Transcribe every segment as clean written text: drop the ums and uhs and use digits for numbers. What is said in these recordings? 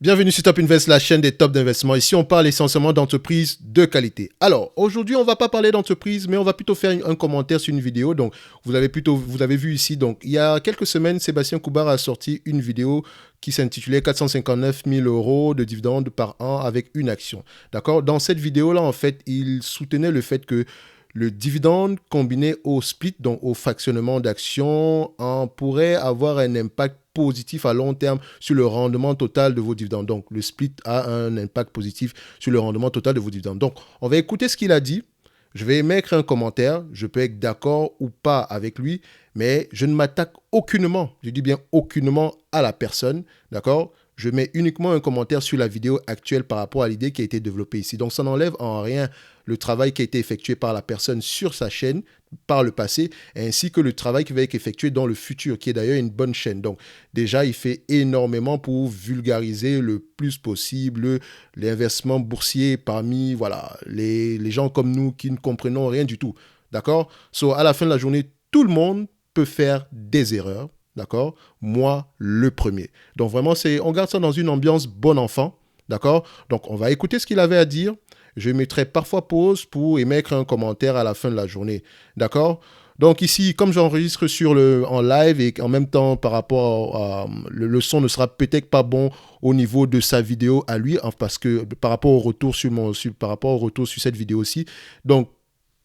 Bienvenue sur Top Invest, la chaîne des tops d'investissement. Ici, on parle essentiellement d'entreprises de qualité. Alors, aujourd'hui, on ne va pas parler d'entreprise, mais on va plutôt faire un commentaire sur une vidéo. Donc, vous avez vu ici. Donc, il y a quelques semaines, Sébastien Coubard a sorti une vidéo qui s'intitulait 459 000 euros de dividendes par an avec une action. D'accord? Dans cette vidéo-là, en fait, il soutenait le fait que le dividende combiné au split, donc au fractionnement d'actions, pourrait avoir un impact positif à long terme sur le rendement total de vos dividendes. Donc, le split a un impact positif sur le rendement total de vos dividendes. Donc, on va écouter ce qu'il a dit. Je vais émettre un commentaire. Je peux être d'accord ou pas avec lui, mais je ne m'attaque aucunement, je dis bien aucunement à la personne, d'accord? Je mets uniquement un commentaire sur la vidéo actuelle par rapport à l'idée qui a été développée ici. Donc, ça n'enlève en rien le travail qui a été effectué par la personne sur sa chaîne par le passé, ainsi que le travail qui va être effectué dans le futur, qui est d'ailleurs une bonne chaîne. Donc, déjà, il fait énormément pour vulgariser le plus possible l'investissement boursier parmi les gens comme nous qui ne comprenons rien du tout. D'accord? À la fin de la journée, tout le monde peut faire des erreurs. D'accord? Moi, le premier. Donc, vraiment, on garde ça dans une ambiance bon enfant. D'accord? Donc, on va écouter ce qu'il avait à dire. Je mettrai parfois pause pour émettre un commentaire à la fin de la journée. D'accord? Donc ici, comme j'enregistre en live et en même temps par rapport à le son ne sera peut-être pas bon au niveau de sa vidéo à lui, parce que par rapport au retour sur cette vidéo-ci. Donc,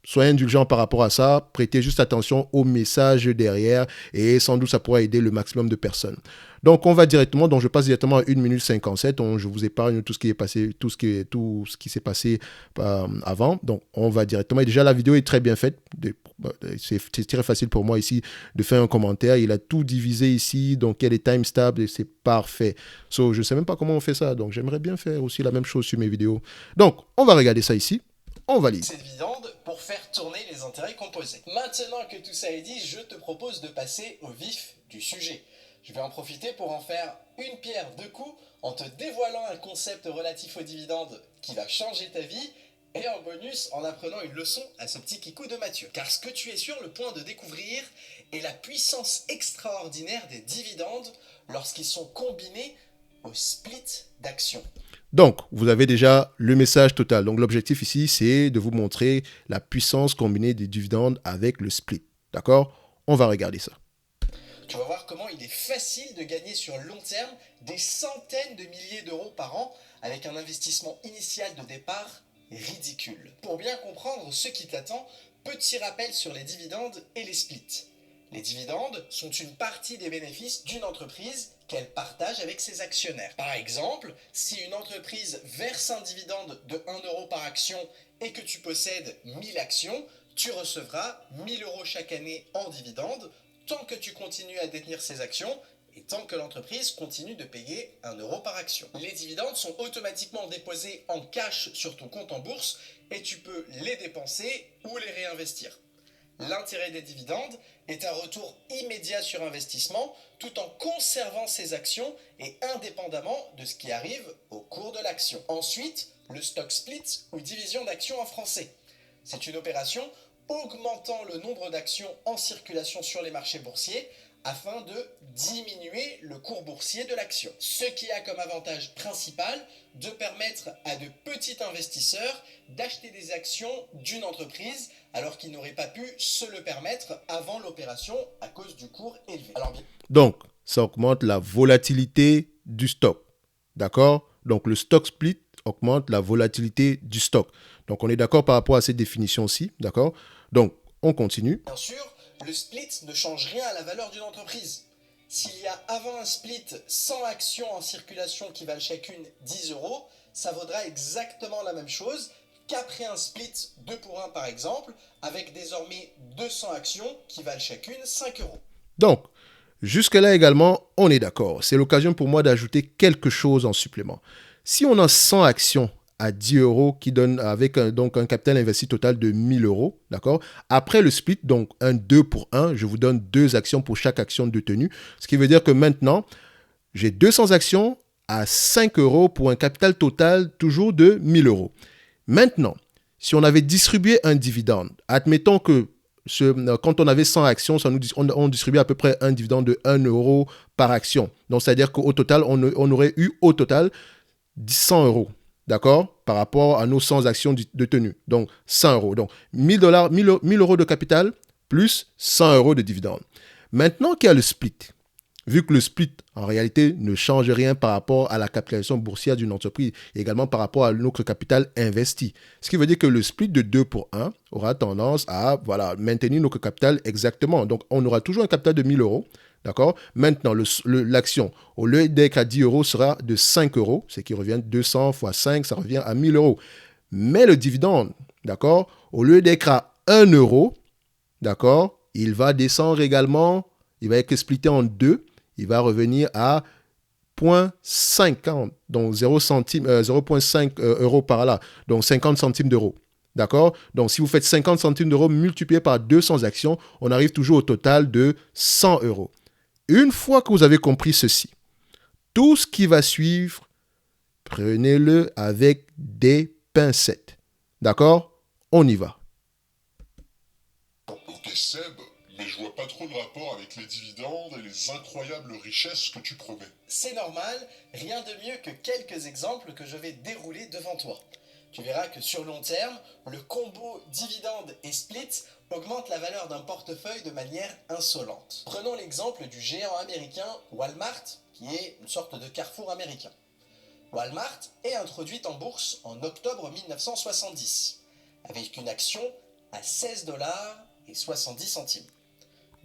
soyez indulgents par rapport à ça, prêtez juste attention au message derrière et sans doute ça pourra aider le maximum de personnes. Donc je passe directement à 1 minute 57, je vous épargne tout ce qui est passé, tout ce qui s'est passé avant. Donc on va directement, et déjà la vidéo est très bien faite, c'est très facile pour moi ici de faire un commentaire, il a tout divisé ici, donc il y a des timestamps et c'est parfait. Je ne sais même pas comment on fait ça, donc j'aimerais bien faire aussi la même chose sur mes vidéos. Donc on va regarder ça ici. On valide. Ces dividendes pour faire tourner les intérêts composés. Maintenant que tout ça est dit, je te propose de passer au vif du sujet. Je vais en profiter pour en faire une pierre deux coups en te dévoilant un concept relatif aux dividendes qui va changer ta vie et en bonus en apprenant une leçon à ce petit kikou de Mathieu. Car ce que tu es sur le point de découvrir est la puissance extraordinaire des dividendes lorsqu'ils sont combinés au split d'actions. Donc, vous avez déjà le message total. Donc, l'objectif ici, c'est de vous montrer la puissance combinée des dividendes avec le split. D'accord? On va regarder ça. Tu vas voir comment il est facile de gagner sur long terme des centaines de milliers d'euros par an avec un investissement initial de départ ridicule. Pour bien comprendre ce qui t'attend, petit rappel sur les dividendes et les splits. Les dividendes sont une partie des bénéfices d'une entreprise qu'elle partage avec ses actionnaires. Par exemple, si une entreprise verse un dividende de 1 euro par action et que tu possèdes 1000 actions, tu recevras 1000 euros chaque année en dividendes tant que tu continues à détenir ces actions et tant que l'entreprise continue de payer 1 euro par action. Les dividendes sont automatiquement déposés en cash sur ton compte en bourse et tu peux les dépenser ou les réinvestir. L'intérêt des dividendes est un retour immédiat sur investissement tout en conservant ses actions et indépendamment de ce qui arrive au cours de l'action. Ensuite, le stock split ou division d'actions en français. C'est une opération augmentant le nombre d'actions en circulation sur les marchés boursiers afin de diminuer le cours boursier de l'action. Ce qui a comme avantage principal de permettre à de petits investisseurs d'acheter des actions d'une entreprise alors qu'ils n'auraient pas pu se le permettre avant l'opération à cause du cours élevé. Donc, ça augmente la volatilité du stock. D'accord? Donc, le stock split augmente la volatilité du stock. Donc, on est d'accord par rapport à cette définition-ci. D'accord? Donc, on continue. Bien sûr, le split ne change rien à la valeur d'une entreprise. S'il y a avant un split 100 actions en circulation qui valent chacune 10 euros, ça vaudra exactement la même chose qu'après un split 2 pour 1 par exemple, avec désormais 200 actions qui valent chacune 5 euros. Donc, jusque-là également, on est d'accord. C'est l'occasion pour moi d'ajouter quelque chose en supplément. Si on a 100 actions à 10 euros qui donne avec un capital investi total de 1000 euros, d'accord? Après le split, donc un 2 pour 1, je vous donne 2 actions pour chaque action détenue. Ce qui veut dire que maintenant, j'ai 200 actions à 5 euros pour un capital total toujours de 1000 euros. Maintenant, si on avait distribué un dividende, admettons que quand on avait 100 actions, on distribuait à peu près un dividende de 1 euro par action. Donc, c'est-à-dire qu'au total, on aurait eu au total 100 euros. D'accord? Par rapport à nos 100 actions de tenue. Donc, 100 euros. Donc, 1000 euros de capital plus 100 euros de dividende. Maintenant qu'il y a le split, vu que le split, en réalité, ne change rien par rapport à la capitalisation boursière d'une entreprise, et également par rapport à notre capital investi. Ce qui veut dire que le split de 2 pour 1 aura tendance à maintenir notre capital exactement. Donc, on aura toujours un capital de 1000 euros. D'accord? Maintenant, l'action, au lieu d'être à 10 euros, sera de 5 euros, ce qui revient 200 fois 5, ça revient à 1000 euros. Mais le dividende, d'accord, au lieu d'être à 1 euro, d'accord, il va descendre également, il va être splitté en deux, il va revenir à 0,50, donc 0,5 euros par là, donc 50 centimes d'euros. D'accord? Donc, si vous faites 50 centimes d'euros multiplié par 200 actions, on arrive toujours au total de 100 euros. Une fois que vous avez compris ceci, tout ce qui va suivre, prenez-le avec des pincettes. D'accord? On y va. Ok Seb, mais je vois pas trop le rapport avec les dividendes et les incroyables richesses que tu promets. C'est normal, rien de mieux que quelques exemples que je vais dérouler devant toi. Tu verras que sur long terme, le combo dividende et split augmente la valeur d'un portefeuille de manière insolente. Prenons l'exemple du géant américain Walmart, qui est une sorte de Carrefour américain. Walmart est introduite en bourse en octobre 1970, avec une action à 16,70 $.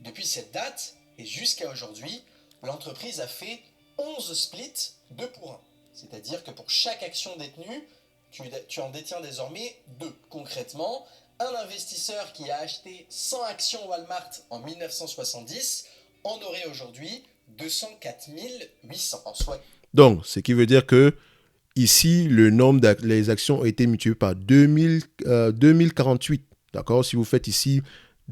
Depuis cette date, et jusqu'à aujourd'hui, l'entreprise a fait 11 splits 2 pour 1. C'est-à-dire que pour chaque action détenue, tu en détiens désormais 2. Concrètement, un investisseur qui a acheté 100 actions Walmart en 1970 en aurait aujourd'hui 204 800 en soi. Donc, ce qui veut dire que ici, le nombre des actions ont été multiplié par 2048. D'accord? Si vous faites ici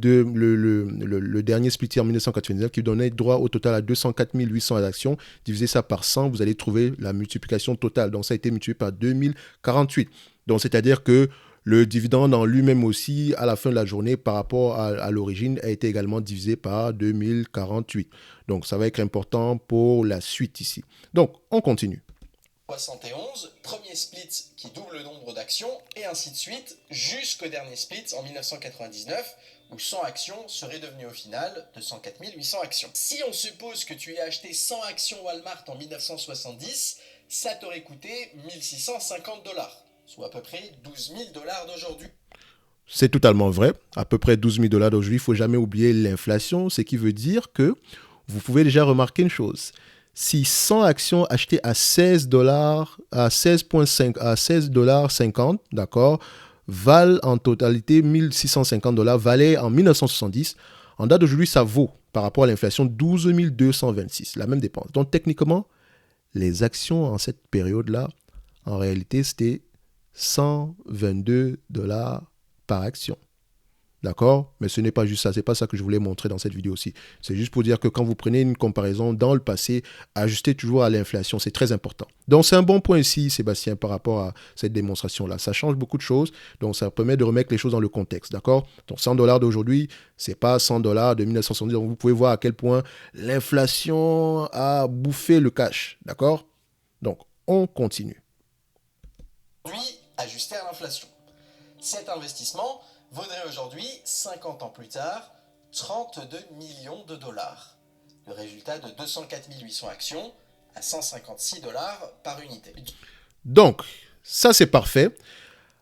le dernier split en 1999 qui donnait droit au total à 204 800 actions, divisez ça par 100, vous allez trouver la multiplication totale. Donc, ça a été multiplié par 2048. Donc, c'est-à-dire que le dividende en lui-même aussi, à la fin de la journée, par rapport à l'origine, a été également divisé par 2048. Donc, ça va être important pour la suite ici. Donc, on continue. 71, premier split qui double le nombre d'actions, et ainsi de suite, jusqu'au dernier split en 1999, où 100 actions seraient devenues au final 204 800 actions. Si on suppose que tu aies acheté 100 actions Walmart en 1970, ça t'aurait coûté 1650 $, soit à peu près 12 000 $ d'aujourd'hui. C'est totalement vrai, à peu près 12 000 $ d'aujourd'hui. Il ne faut jamais oublier l'inflation, ce qui veut dire que vous pouvez déjà remarquer une chose. Si 100 actions achetées à 16 $, à 16,5, à 16,50 $, d'accord, valent en totalité 1650 $, valaient en 1970. En date d'aujourd'hui, ça vaut, par rapport à l'inflation, 12 226, la même dépense. Donc, techniquement, les actions en cette période-là, en réalité, c'était 122 $ par action. D'accord? Mais ce n'est pas juste ça. Ce n'est pas ça que je voulais montrer dans cette vidéo aussi. C'est juste pour dire que quand vous prenez une comparaison dans le passé, ajustez toujours à l'inflation. C'est très important. Donc, c'est un bon point ici, Sébastien, par rapport à cette démonstration-là. Ça change beaucoup de choses. Donc, ça permet de remettre les choses dans le contexte. D'accord? Donc, 100 $ d'aujourd'hui, ce n'est pas 100 $ de 1970. Donc, vous pouvez voir à quel point l'inflation a bouffé le cash. D'accord? Donc, on continue. Aujourd'hui, ajusté à l'inflation. Cet investissement vaudrait aujourd'hui, 50 ans plus tard, 32 millions $. Le résultat de 204 800 actions à 156 $ par unité. Donc, ça c'est parfait.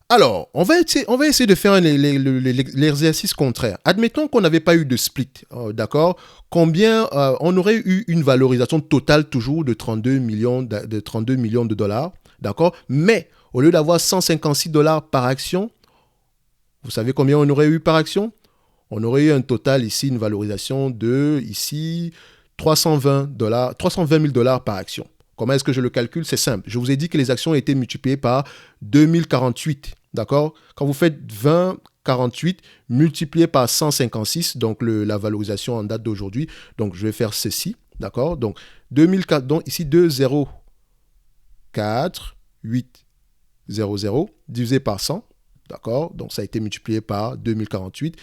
Alors, on va essayer de faire l'exercice contraire. Admettons qu'on n'avait pas eu de split, d'accord? Combien on aurait eu une valorisation totale toujours de 32 millions de dollars, d'accord? Mais au lieu d'avoir 156 $ par action, vous savez combien on aurait eu par action? On aurait eu un total ici, une valorisation de, ici, 320 000 $ par action. Comment est-ce que je le calcule? C'est simple. Je vous ai dit que les actions ont été multipliées par 2048. D'accord? Quand vous faites 2048 multiplié par 156, donc la valorisation en date d'aujourd'hui, donc je vais faire ceci. D'accord? Donc, 2004, donc ici 204,800 divisé par 100. D'accord? Donc, ça a été multiplié par 2048.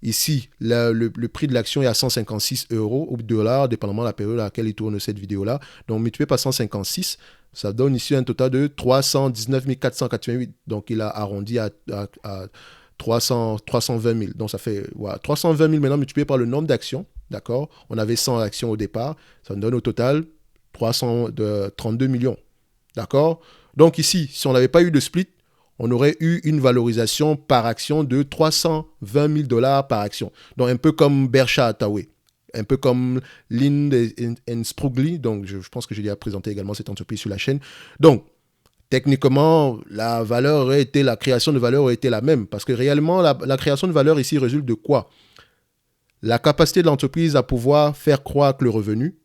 Ici, le prix de l'action est à 156 euros ou dollars, dépendamment de la période à laquelle il tourne cette vidéo-là. Donc, multiplié par 156, ça donne ici un total de 319 488. Donc, il a arrondi à 320 000. Donc, ça fait voilà, 320 000 maintenant multiplié par le nombre d'actions. D'accord? On avait 100 actions au départ. Ça nous donne au total 32 millions. D'accord? Donc, ici, si on n'avait pas eu de split, on aurait eu une valorisation par action de 320 000 dollars par action. Donc, un peu comme Berkshire Hathaway, un peu comme Lind Sprugli. Donc, je pense que j'ai déjà présenté également cette entreprise sur la chaîne. Donc, techniquement, la création de valeur aurait été la même. Parce que réellement, la création de valeur ici résulte de quoi? La capacité de l'entreprise à pouvoir faire croître le revenu,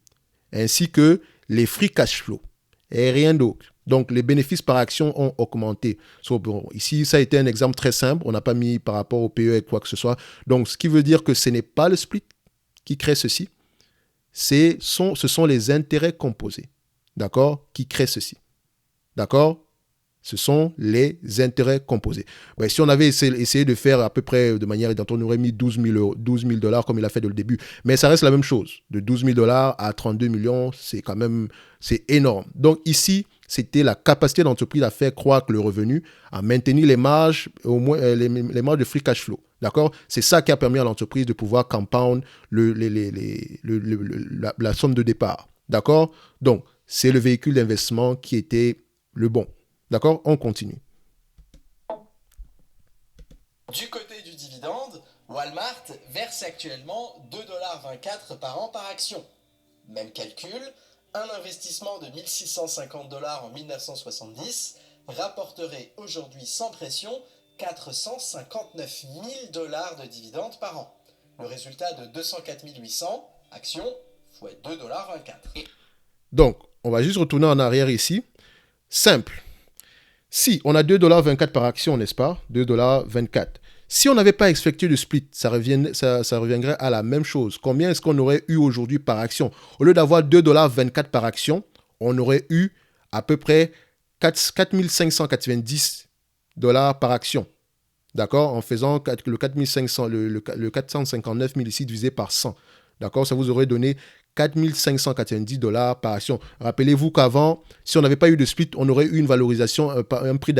ainsi que les free cash flow, et rien d'autre. Donc, les bénéfices par action ont augmenté. Bon, ici, ça a été un exemple très simple. On n'a pas mis par rapport au PE et quoi que ce soit. Donc, ce qui veut dire que ce n'est pas le split qui crée ceci. Ce sont les intérêts composés, d'accord, qui créent ceci. D'accord? Ce sont les intérêts composés. Ben, si on avait essayé de faire à peu près de manière identique, on aurait mis 12 000 dollars comme il a fait dès le début. Mais ça reste la même chose. De 12 000 dollars à 32 millions, c'est quand même énorme. Donc ici, c'était la capacité de l'entreprise à faire croître le revenu, à maintenir les marges, au moins les marges de free cash flow. D'accord? C'est ça qui a permis à l'entreprise de pouvoir compound la somme de départ. D'accord? Donc, c'est le véhicule d'investissement qui était le bon. D'accord? On continue. Du côté du dividende, Walmart verse actuellement 2,24 $ par an par action. Même calcul, un investissement de 1 650 $ en 1970 rapporterait aujourd'hui sans pression 459 000 $ de dividendes par an. Le résultat de 204 800 actions fois 2,24 $. Donc, on va juste retourner en arrière ici. Simple. Si on a 2,24 $ par action, n'est-ce pas? 2,24 $. Si on n'avait pas effectué le split, ça reviendrait à la même chose. Combien est-ce qu'on aurait eu aujourd'hui par action? Au lieu d'avoir 2,24 $ par action, on aurait eu à peu près 4 590 $ par action. D'accord? En faisant le 4500, le 459 000 ici divisé par 100. D'accord? Ça vous aurait donné 4 590 $ par action. Rappelez-vous qu'avant, si on n'avait pas eu de split, on aurait eu une valorisation, un prix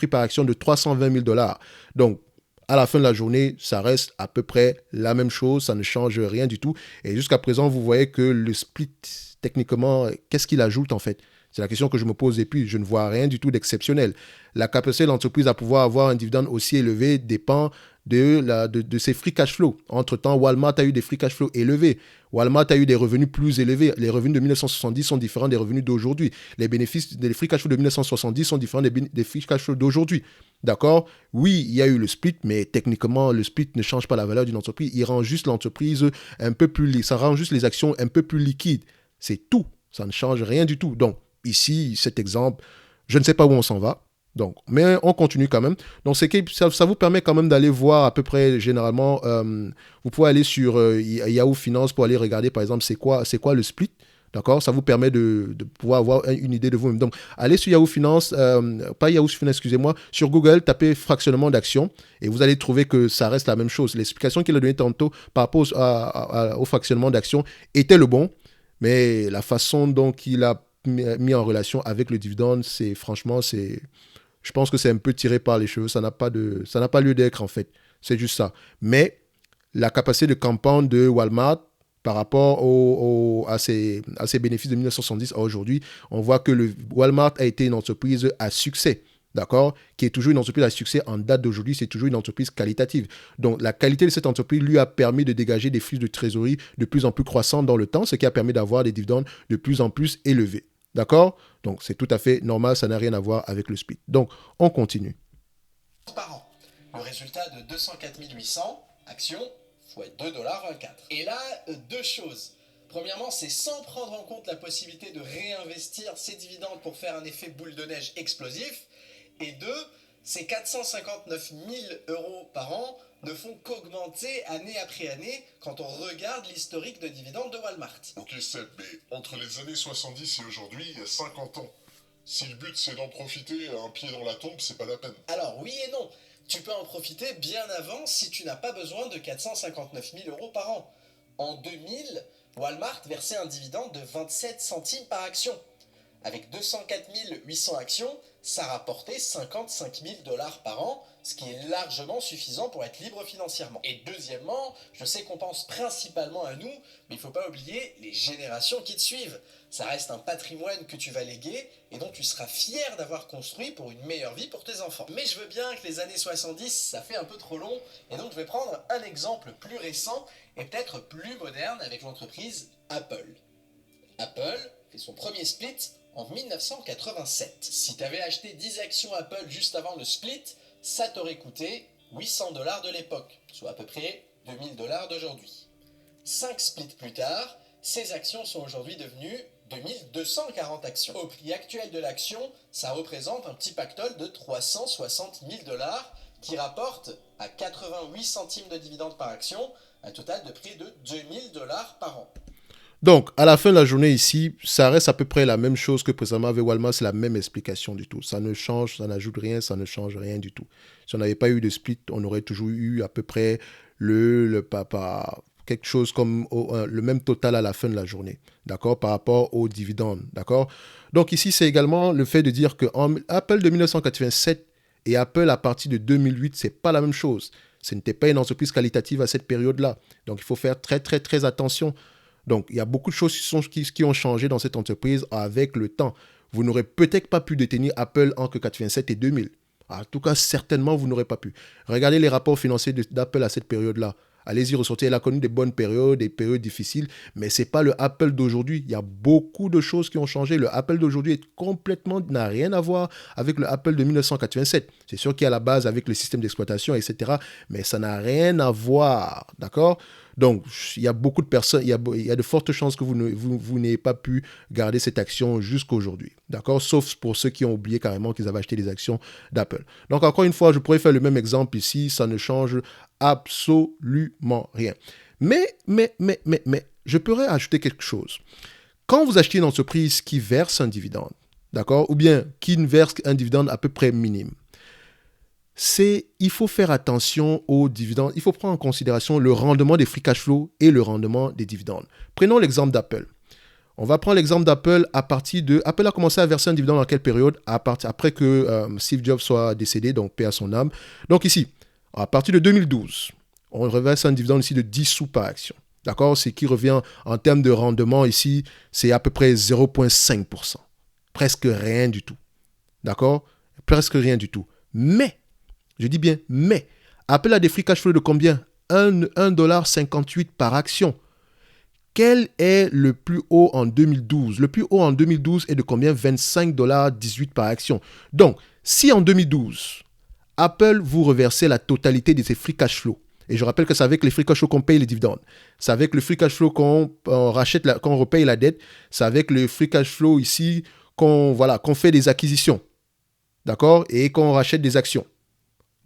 par action de 320 000 $. Donc, à la fin de la journée, ça reste à peu près la même chose, ça ne change rien du tout. Et jusqu'à présent, vous voyez que le split, techniquement, qu'est-ce qu'il ajoute en fait? C'est la question que je me pose et puis je ne vois rien du tout d'exceptionnel. La capacité de l'entreprise à pouvoir avoir un dividende aussi élevé dépend de ses free cash flow. Entre-temps, Walmart a eu des free cash flow élevés. Walmart a eu des revenus plus élevés. Les revenus de 1970 sont différents des revenus d'aujourd'hui. Les bénéfices des free cash flow de 1970 sont différents des free cash flow d'aujourd'hui. D'accord? Oui, il y a eu le split, mais techniquement, le split ne change pas la valeur d'une entreprise. Il rend juste l'entreprise un peu plus... Ça rend juste les actions un peu plus liquides. C'est tout. Ça ne change rien du tout. Donc, ici, cet exemple, je ne sais pas où on s'en va. Donc, mais on continue quand même. Donc, ça vous permet quand même d'aller voir à peu près, généralement, vous pouvez aller sur Yahoo Finance pour aller regarder, par exemple, c'est quoi le split. D'accord? Ça vous permet de pouvoir avoir une idée de vous-même. Donc, allez sur Yahoo Finance, pas Yahoo Finance, excusez-moi, sur Google, tapez fractionnement d'actions et vous allez trouver que ça reste la même chose. L'explication qu'il a donnée tantôt par rapport au fractionnement d'actions était le bon, mais la façon dont il a mis en relation avec le dividende, je pense que c'est un peu tiré par les cheveux. Ça n'a pas lieu d'être, en fait. C'est juste ça. Mais la capacité de compound de Walmart par rapport à ses bénéfices de 1970 à aujourd'hui, on voit que le Walmart a été une entreprise à succès. D'accord? Qui est toujours une entreprise à succès en date d'aujourd'hui, c'est toujours une entreprise qualitative. Donc, la qualité de cette entreprise lui a permis de dégager des flux de trésorerie de plus en plus croissants dans le temps, ce qui a permis d'avoir des dividendes de plus en plus élevés. D'accord? Donc, c'est tout à fait normal, ça n'a rien à voir avec le split. Donc, on continue. Par an. Le résultat de 204 800 actions fois 2,24 $. Et là, deux choses. Premièrement, c'est sans prendre en compte la possibilité de réinvestir ces dividendes pour faire un effet boule de neige explosif. Et deux, ces 459 000 € par an ne font qu'augmenter année après année quand on regarde l'historique de dividendes de Walmart. Ok Seb, mais entre les années 70 et aujourd'hui, il y a 50 ans. Si le but c'est d'en profiter un pied dans la tombe, c'est pas la peine. Alors oui et non. Tu peux en profiter bien avant si tu n'as pas besoin de 459 000 euros par an. En 2000, Walmart versait un dividende de 27 centimes par action. Avec 204 800 actions, ça rapportait 55 000 $ par an, ce qui est largement suffisant pour être libre financièrement. Et deuxièmement, je sais qu'on pense principalement à nous, mais il ne faut pas oublier les générations qui te suivent. Ça reste un patrimoine que tu vas léguer et dont tu seras fier d'avoir construit pour une meilleure vie pour tes enfants. Mais je veux bien que les années 70, ça fait un peu trop long, et donc je vais prendre un exemple plus récent et peut-être plus moderne avec l'entreprise Apple. Apple fait son premier split en 1987. Si tu avais acheté 10 actions Apple juste avant le split, ça t'aurait coûté 800 $ de l'époque, soit à peu près 2000 $ d'aujourd'hui. 5 splits plus tard, ces actions sont aujourd'hui devenues 2240 actions. Au prix actuel de l'action, ça représente un petit pactole de 360 000 $ qui rapporte à 88 centimes de dividendes par action un total de près de 2000 $ par an. Donc, à la fin de la journée ici, ça reste à peu près la même chose que précédemment avec Walmart, c'est la même explication du tout. Ça ne change, ça n'ajoute rien, ça ne change rien du tout. Si on n'avait pas eu de split, on aurait toujours eu à peu près quelque chose comme le même total à la fin de la journée, d'accord, par rapport aux dividendes, d'accord. Donc ici, c'est également le fait de dire que Apple de 1987 et Apple à partir de 2008, c'est pas la même chose. Ce n'était pas une entreprise qualitative à cette période-là. Donc, il faut faire très, très, très attention. Donc, il y a beaucoup de choses qui ont changé dans cette entreprise avec le temps. Vous n'aurez peut-être pas pu détenir Apple entre 87 et 2000. En tout cas, certainement, vous n'aurez pas pu. Regardez les rapports financiers d'Apple à cette période-là. Allez-y, ressortez. Elle a connu des bonnes périodes, des périodes difficiles, mais ce n'est pas le Apple d'aujourd'hui. Il y a beaucoup de choses qui ont changé. Le Apple d'aujourd'hui n'a rien à voir avec le Apple de 1987. C'est sûr qu'il y a la base avec le système d'exploitation, etc., mais ça n'a rien à voir, d'accord ? Donc, il y a beaucoup de personnes, il y a de fortes chances que vous n'ayez pas pu garder cette action jusqu'aujourd'hui. D'accord? Sauf pour ceux qui ont oublié carrément qu'ils avaient acheté des actions d'Apple. Donc, encore une fois, je pourrais faire le même exemple ici. Ça ne change absolument rien. Mais, je pourrais ajouter quelque chose. Quand vous achetez une entreprise qui verse un dividende, d'accord? Ou bien qui verse un dividende à peu près minime, il faut faire attention aux dividendes. Il faut prendre en considération le rendement des free cash flow et le rendement des dividendes. Prenons l'exemple d'Apple. On va prendre l'exemple d'Apple Apple a commencé à verser un dividende dans quelle période? Après que Steve Jobs soit décédé, donc paix à son âme. Donc ici, à partir de 2012, on reverse un dividende ici de 10 sous par action. D'accord? Ce qui revient en termes de rendement ici, c'est à peu près 0,5%. Presque rien du tout. D'accord? Presque rien du tout. Mais, je dis bien, mais, Apple a des free cash flow de combien? 1,58$ par action. Quel est le plus haut en 2012? Le plus haut en 2012 est de combien? 25,18$ par action. Donc, si en 2012, Apple vous reversait la totalité de ses free cash flow, et je rappelle que c'est avec les free cash flow qu'on paye les dividendes, c'est avec le free cash flow qu'on repaye la dette, c'est avec le free cash flow ici qu'on fait des acquisitions, d'accord, et qu'on rachète des actions.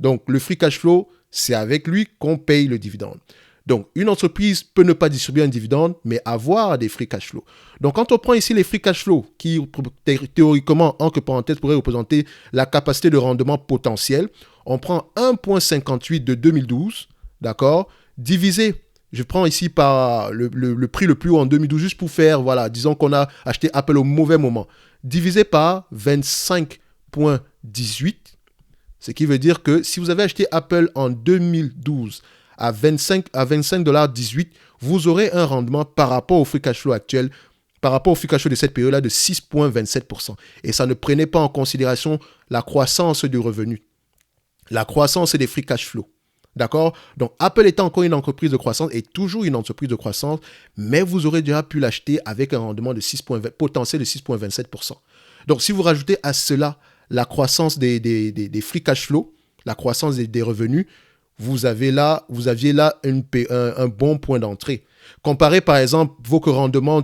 Donc, le free cash flow, c'est avec lui qu'on paye le dividende. Donc, une entreprise peut ne pas distribuer un dividende, mais avoir des free cash flow. Donc, quand on prend ici les free cash flow, qui théoriquement, entre parenthèses, pourraient représenter la capacité de rendement potentiel, on prend 1,58 de 2012, d'accord, divisé, je prends ici par le prix le plus haut en 2012, juste pour faire, disons qu'on a acheté Apple au mauvais moment, divisé par 25,18. Ce qui veut dire que si vous avez acheté Apple en 2012 à 25,18$, vous aurez un rendement par rapport au free cash flow actuel, par rapport au free cash flow de cette période-là de 6,27%. Et ça ne prenait pas en considération la croissance du revenu, la croissance des free cash flow. D'accord? Donc, Apple étant encore une entreprise de croissance, est toujours une entreprise de croissance, mais vous aurez déjà pu l'acheter avec un rendement potentiel de 6,27%. Donc, si vous rajoutez à cela la croissance des free cash flow, la croissance des revenus, vous aviez là un bon point d'entrée. Comparez par exemple vos rendements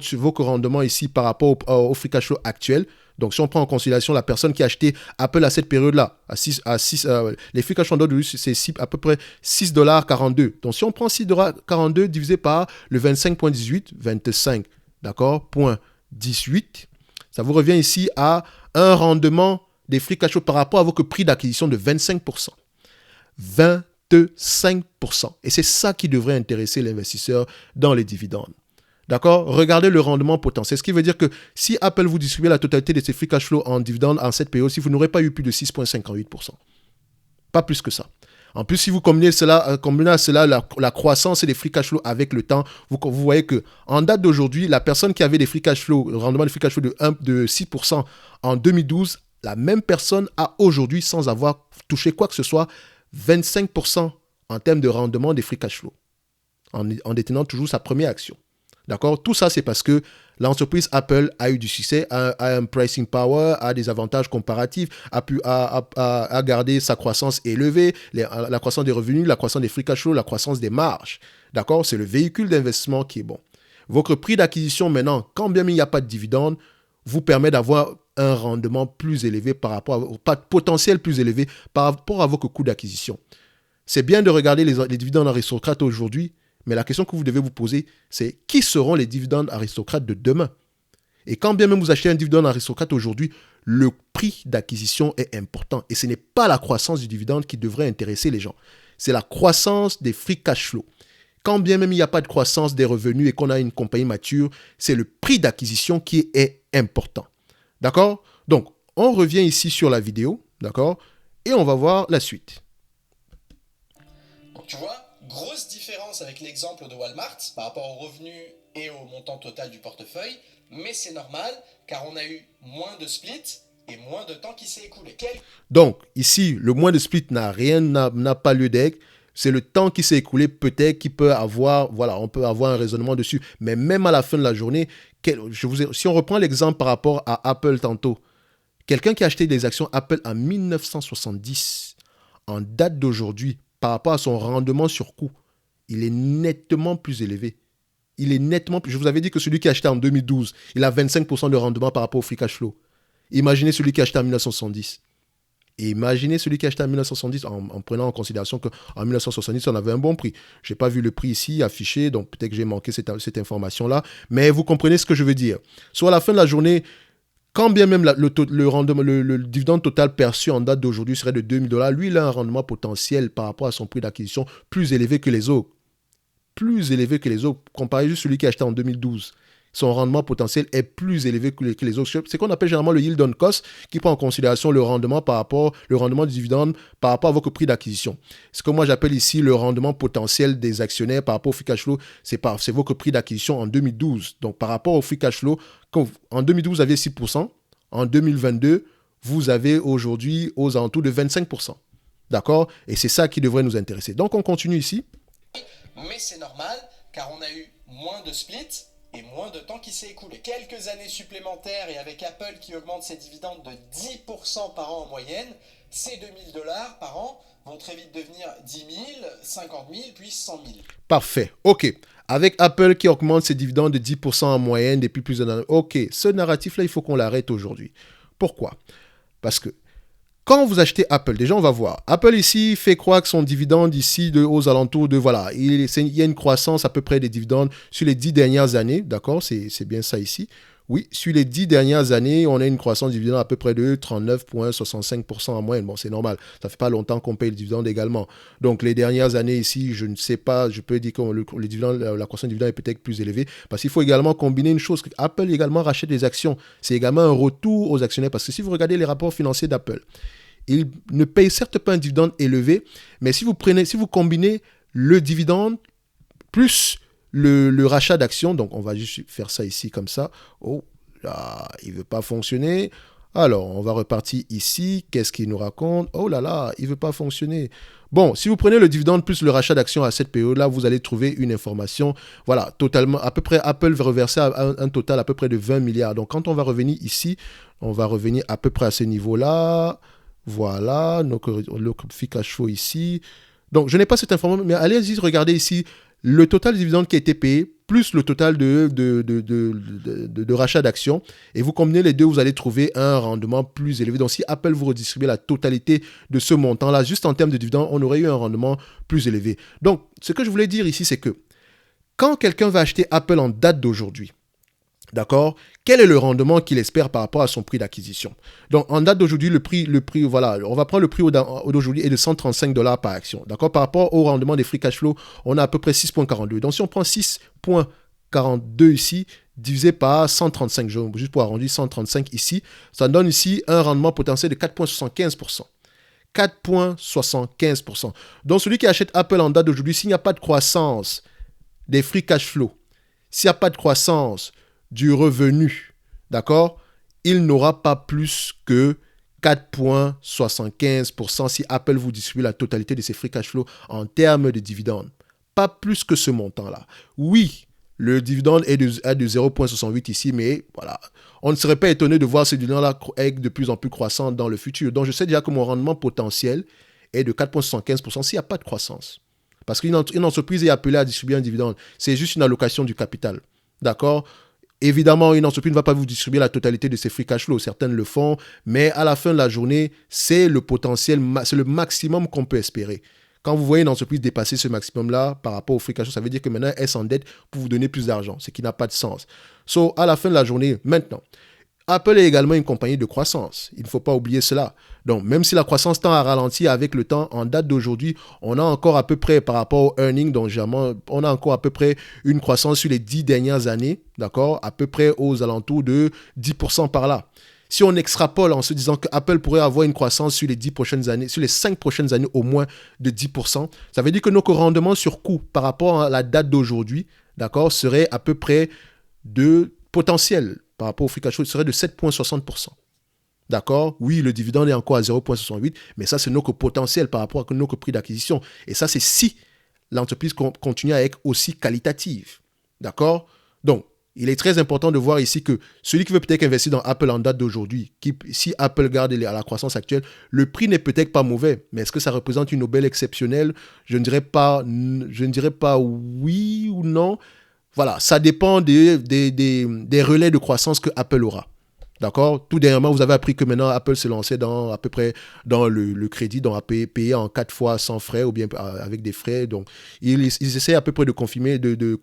ici par rapport au free cash flow actuel. Donc, si on prend en considération la personne qui a acheté Apple à cette période-là, les free cash flow d'aujourd'hui, c'est à peu près 6,42$. Donc, si on prend 6,42$ divisé par le 25,18, 25, d'accord, 0,18, ça vous revient ici à un rendement des free cash flow par rapport à votre prix d'acquisition de 25%. 25%. Et c'est ça qui devrait intéresser l'investisseur dans les dividendes. D'accord? Regardez le rendement potentiel. Ce qui veut dire que si Apple vous distribue la totalité de ses free cash flow en dividendes en cette période, si vous n'aurez pas eu plus de 6,58%. Pas plus que ça. En plus, si vous combinez à cela la croissance et les free cash flow avec le temps, vous voyez qu'en date d'aujourd'hui, la personne qui avait des free cash flow, le rendement de free cash flow de 6% en 2012, la même personne a aujourd'hui, sans avoir touché quoi que ce soit, 25% en termes de rendement des free cash flow, en détenant toujours sa première action. D'accord? Tout ça, c'est parce que l'entreprise Apple a eu du succès, a un pricing power, a des avantages comparatifs, a gardé sa croissance élevée, la croissance des revenus, la croissance des free cash flow, la croissance des marges. D'accord? C'est le véhicule d'investissement qui est bon. Votre prix d'acquisition maintenant, quand bien il n'y a pas de dividende, vous permet d'avoir un rendement plus élevé potentiel plus élevé par rapport à votre coût d'acquisition. C'est bien de regarder les dividendes aristocrates aujourd'hui, mais la question que vous devez vous poser, c'est qui seront les dividendes aristocrates de demain? Et quand bien même vous achetez un dividende aristocrate aujourd'hui, le prix d'acquisition est important. Et ce n'est pas la croissance du dividende qui devrait intéresser les gens. C'est la croissance des free cash flow. Quand bien même il n'y a pas de croissance des revenus et qu'on a une compagnie mature, c'est le prix d'acquisition qui est important. D'accord? Donc, on revient ici sur la vidéo, d'accord? Et on va voir la suite. Donc tu vois, grosse différence avec l'exemple de Walmart par rapport au revenu et au montant total du portefeuille, mais c'est normal car on a eu moins de splits et moins de temps qui s'est écoulé. Donc ici, le moins de split n'a pas lieu d'être. C'est le temps qui s'est écoulé peut-être qui peut avoir, voilà, on peut avoir un raisonnement dessus. Mais même à la fin de la journée, si on reprend l'exemple par rapport à Apple tantôt, quelqu'un qui a acheté des actions Apple en 1970, en date d'aujourd'hui, par rapport à son rendement sur coût, il est nettement plus élevé. Je vous avais dit que celui qui a acheté en 2012, il a 25% de rendement par rapport au free cash flow. Imaginez celui qui a acheté en 1970. Et imaginez celui qui a acheté en 1970 en prenant en considération qu'en 1970, on avait un bon prix. Je n'ai pas vu le prix ici affiché, donc peut-être que j'ai manqué cette information-là. Mais vous comprenez ce que je veux dire. Soit à la fin de la journée, quand bien même le dividende total perçu en date d'aujourd'hui serait de $2000, lui, il a un rendement potentiel par rapport à son prix d'acquisition plus élevé que les autres. Plus élevé que les autres. Comparé juste celui qui a acheté en 2012. Son rendement potentiel est plus élevé que les autres. C'est ce qu'on appelle généralement le yield on cost, qui prend en considération le rendement du dividende par rapport à votre prix d'acquisition. Ce que moi j'appelle ici le rendement potentiel des actionnaires par rapport au free cash flow, c'est votre prix d'acquisition en 2012. Donc par rapport au free cash flow, en 2012 vous aviez 6%, en 2022 vous avez aujourd'hui aux alentours de 25%. D'accord? Et c'est ça qui devrait nous intéresser. Donc on continue ici. Mais c'est normal car on a eu moins de splits et moins de temps qui s'est écoulé. Quelques années supplémentaires et avec Apple qui augmente ses dividendes de 10% par an en moyenne, ces $2000 par an vont très vite devenir 10 000, 50 000, puis 100 000. Parfait. OK. Avec Apple qui augmente ses dividendes de 10% en moyenne depuis plusieurs années. OK. Ce narratif-là, il faut qu'on l'arrête aujourd'hui. Pourquoi? Parce que quand vous achetez Apple, déjà on va voir. Apple ici fait croire que son dividende ici aux alentours de, voilà, il y a une croissance à peu près des dividendes sur les 10 dernières années, d'accord? C'est bien ça ici. Oui, sur les 10 dernières années, on a une croissance du dividende à peu près de 39,65% en moyenne. Bon, c'est normal. Ça fait pas longtemps qu'on paye le dividende également. Donc, les dernières années ici, je ne sais pas, je peux dire que la croissance du dividende est peut-être plus élevée parce qu'il faut également combiner une chose. Apple également rachète des actions. C'est également un retour aux actionnaires parce que si vous regardez les rapports financiers d'Apple, ils ne payent certes pas un dividende élevé, mais si vous combinez le dividende plus le rachat d'actions, donc on va juste faire ça ici comme ça. Oh là, il ne veut pas fonctionner. Alors, on va repartir ici. Qu'est-ce qu'il nous raconte? Oh là là, il ne veut pas fonctionner. Bon, si vous prenez le dividende plus le rachat d'actions à cette période-là, vous allez trouver une information, voilà, totalement, à peu près, Apple va reverser un total à peu près de 20 milliards. Donc, quand on va revenir ici, on va revenir à peu près à ce niveau-là. Voilà, le free cash flow ici. Donc, je n'ai pas cette information, mais allez-y regarder ici le total de dividendes qui a été payé, plus le total de rachat d'actions. Et vous combinez les deux, vous allez trouver un rendement plus élevé. Donc, si Apple vous redistribue la totalité de ce montant-là, juste en termes de dividendes, on aurait eu un rendement plus élevé. Donc, ce que je voulais dire ici, c'est que quand quelqu'un va acheter Apple en date d'aujourd'hui, D'accord? Quel est le rendement qu'il espère par rapport à son prix d'acquisition? Donc, en date d'aujourd'hui, le prix, voilà, on va prendre le prix d'aujourd'hui est de 135 $ par action. D'accord? Par rapport au rendement des free cash flow, on a à peu près 6,42. Donc, si on prend 6,42 ici, divisé par 135, juste pour arrondir 135 ici, ça donne ici un rendement potentiel de 4,75%. 4,75%. Donc, celui qui achète Apple en date d'aujourd'hui, s'il n'y a pas de croissance des free cash flow, s'il n'y a pas de croissance du revenu, d'accord, il n'aura pas plus que 4,75% si Apple vous distribue la totalité de ses free cash flow en termes de dividendes. Pas plus que ce montant-là. Oui, le dividende est de 0,68 ici, mais voilà, on ne serait pas étonné de voir ce dividende-là être de plus en plus croissant dans le futur. Donc, je sais déjà que mon rendement potentiel est de 4,75% s'il n'y a pas de croissance. Parce qu'une entreprise est appelée à distribuer un dividende. C'est juste une allocation du capital. D'accord? Évidemment, une entreprise ne va pas vous distribuer la totalité de ses free cash flow. Certaines le font, mais à la fin de la journée, c'est le potentiel, c'est le maximum qu'on peut espérer. Quand vous voyez une entreprise dépasser ce maximum-là par rapport au free cash flow, ça veut dire que maintenant, elle s'endette pour vous donner plus d'argent, ce qui n'a pas de sens. So, à la fin de la journée, maintenant, Apple est également une compagnie de croissance. Il ne faut pas oublier cela. Donc, même si la croissance tend à ralentir avec le temps, en date d'aujourd'hui, on a encore à peu près, par rapport aux earnings, donc on a encore à peu près une croissance sur les 10 dernières années, d'accord, à peu près aux alentours de 10% par là. Si on extrapole en se disant que Apple pourrait avoir une croissance sur les 10 prochaines années, sur les 5 prochaines années au moins de 10%, ça veut dire que notre rendement sur coût par rapport à la date d'aujourd'hui, d'accord, serait à peu près de potentiel par rapport au free cash flow, serait de 7,60%. D'accord? Oui, le dividende est encore à 0,68, mais ça, c'est notre potentiel par rapport à notre prix d'acquisition. Et ça, c'est si l'entreprise continue à être aussi qualitative. D'accord? Donc, il est très important de voir ici que celui qui veut peut-être investir dans Apple en date d'aujourd'hui, si Apple garde la croissance actuelle, le prix n'est peut-être pas mauvais, mais est-ce que ça représente une aubaine exceptionnelle? Je ne dirais pas oui ou non. Voilà, ça dépend des relais de croissance que Apple aura. D'accord? Tout dernièrement, vous avez appris que maintenant, Apple s'est lancé dans à peu près dans le crédit, donc à payer en 4 fois sans frais ou bien avec des frais. Donc, ils essaient à peu près de confirmer, de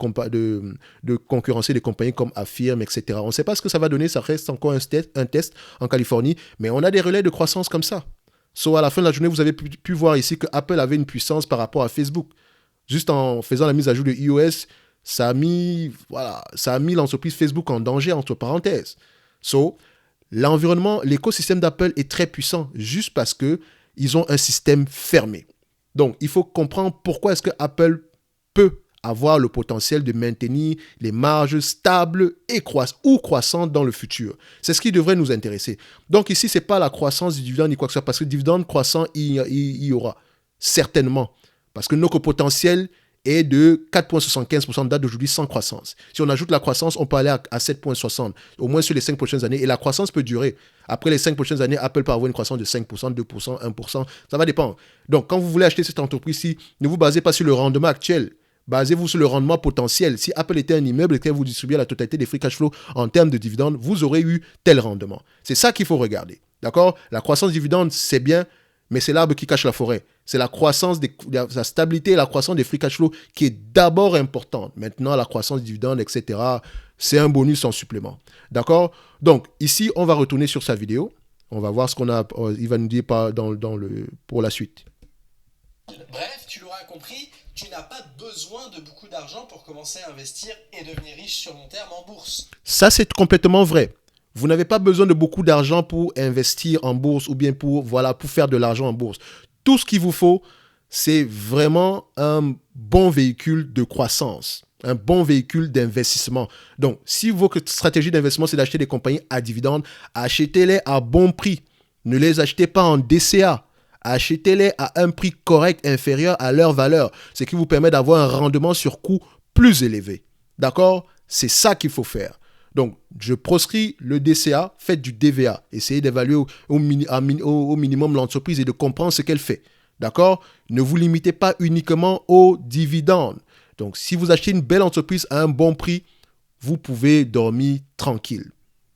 concurrencer des compagnies comme Affirm, etc. On ne sait pas ce que ça va donner, ça reste encore un test en Californie, mais on a des relais de croissance comme ça. So, à la fin de la journée, vous avez pu voir ici que Apple avait une puissance par rapport à Facebook. Juste en faisant la mise à jour de iOS, ça a mis l'entreprise Facebook en danger, entre parenthèses. So, l'environnement, l'écosystème d'Apple est très puissant juste parce qu'ils ont un système fermé. Donc, il faut comprendre pourquoi est-ce que Apple peut avoir le potentiel de maintenir les marges stables et croissantes dans le futur. C'est ce qui devrait nous intéresser. Donc ici, ce n'est pas la croissance du dividende ni quoi que ce soit, parce que le dividende croissant, il y aura certainement. Parce que notre potentiel est de 4,75% de date d'aujourd'hui sans croissance. Si on ajoute la croissance, on peut aller à 7,60%, au moins sur les 5 prochaines années, et la croissance peut durer. Après les 5 prochaines années, Apple peut avoir une croissance de 5%, 2%, 1%, ça va dépendre. Donc, quand vous voulez acheter cette entreprise-ci, ne vous basez pas sur le rendement actuel, basez-vous sur le rendement potentiel. Si Apple était un immeuble et que vous distribuez la totalité des free cash flow en termes de dividendes, vous aurez eu tel rendement. C'est ça qu'il faut regarder. D'accord? La croissance dividende, c'est bien, mais c'est l'arbre qui cache la forêt. C'est la croissance, la stabilité et la croissance des free cash flow qui est d'abord importante. Maintenant, la croissance des dividendes, etc., c'est un bonus en supplément. D'accord? Donc, ici, on va retourner sur sa vidéo. On va voir ce qu'on a. Il va nous dire pour la suite. Bref, tu l'auras compris, tu n'as pas besoin de beaucoup d'argent pour commencer à investir et devenir riche sur long terme en bourse. Ça, c'est complètement vrai. Vous n'avez pas besoin de beaucoup d'argent pour investir en bourse ou bien pour faire de l'argent en bourse. Tout ce qu'il vous faut, c'est vraiment un bon véhicule de croissance, un bon véhicule d'investissement. Donc, si votre stratégie d'investissement, c'est d'acheter des compagnies à dividendes, achetez-les à bon prix. Ne les achetez pas en DCA. Achetez-les à un prix correct, inférieur à leur valeur, ce qui vous permet d'avoir un rendement sur coût plus élevé. D'accord? C'est ça qu'il faut faire. Donc, je proscris le DCA, faites du DVA. Essayez d'évaluer au minimum l'entreprise et de comprendre ce qu'elle fait. D'accord? Ne vous limitez pas uniquement aux dividendes. Donc, si vous achetez une belle entreprise à un bon prix, vous pouvez dormir tranquille.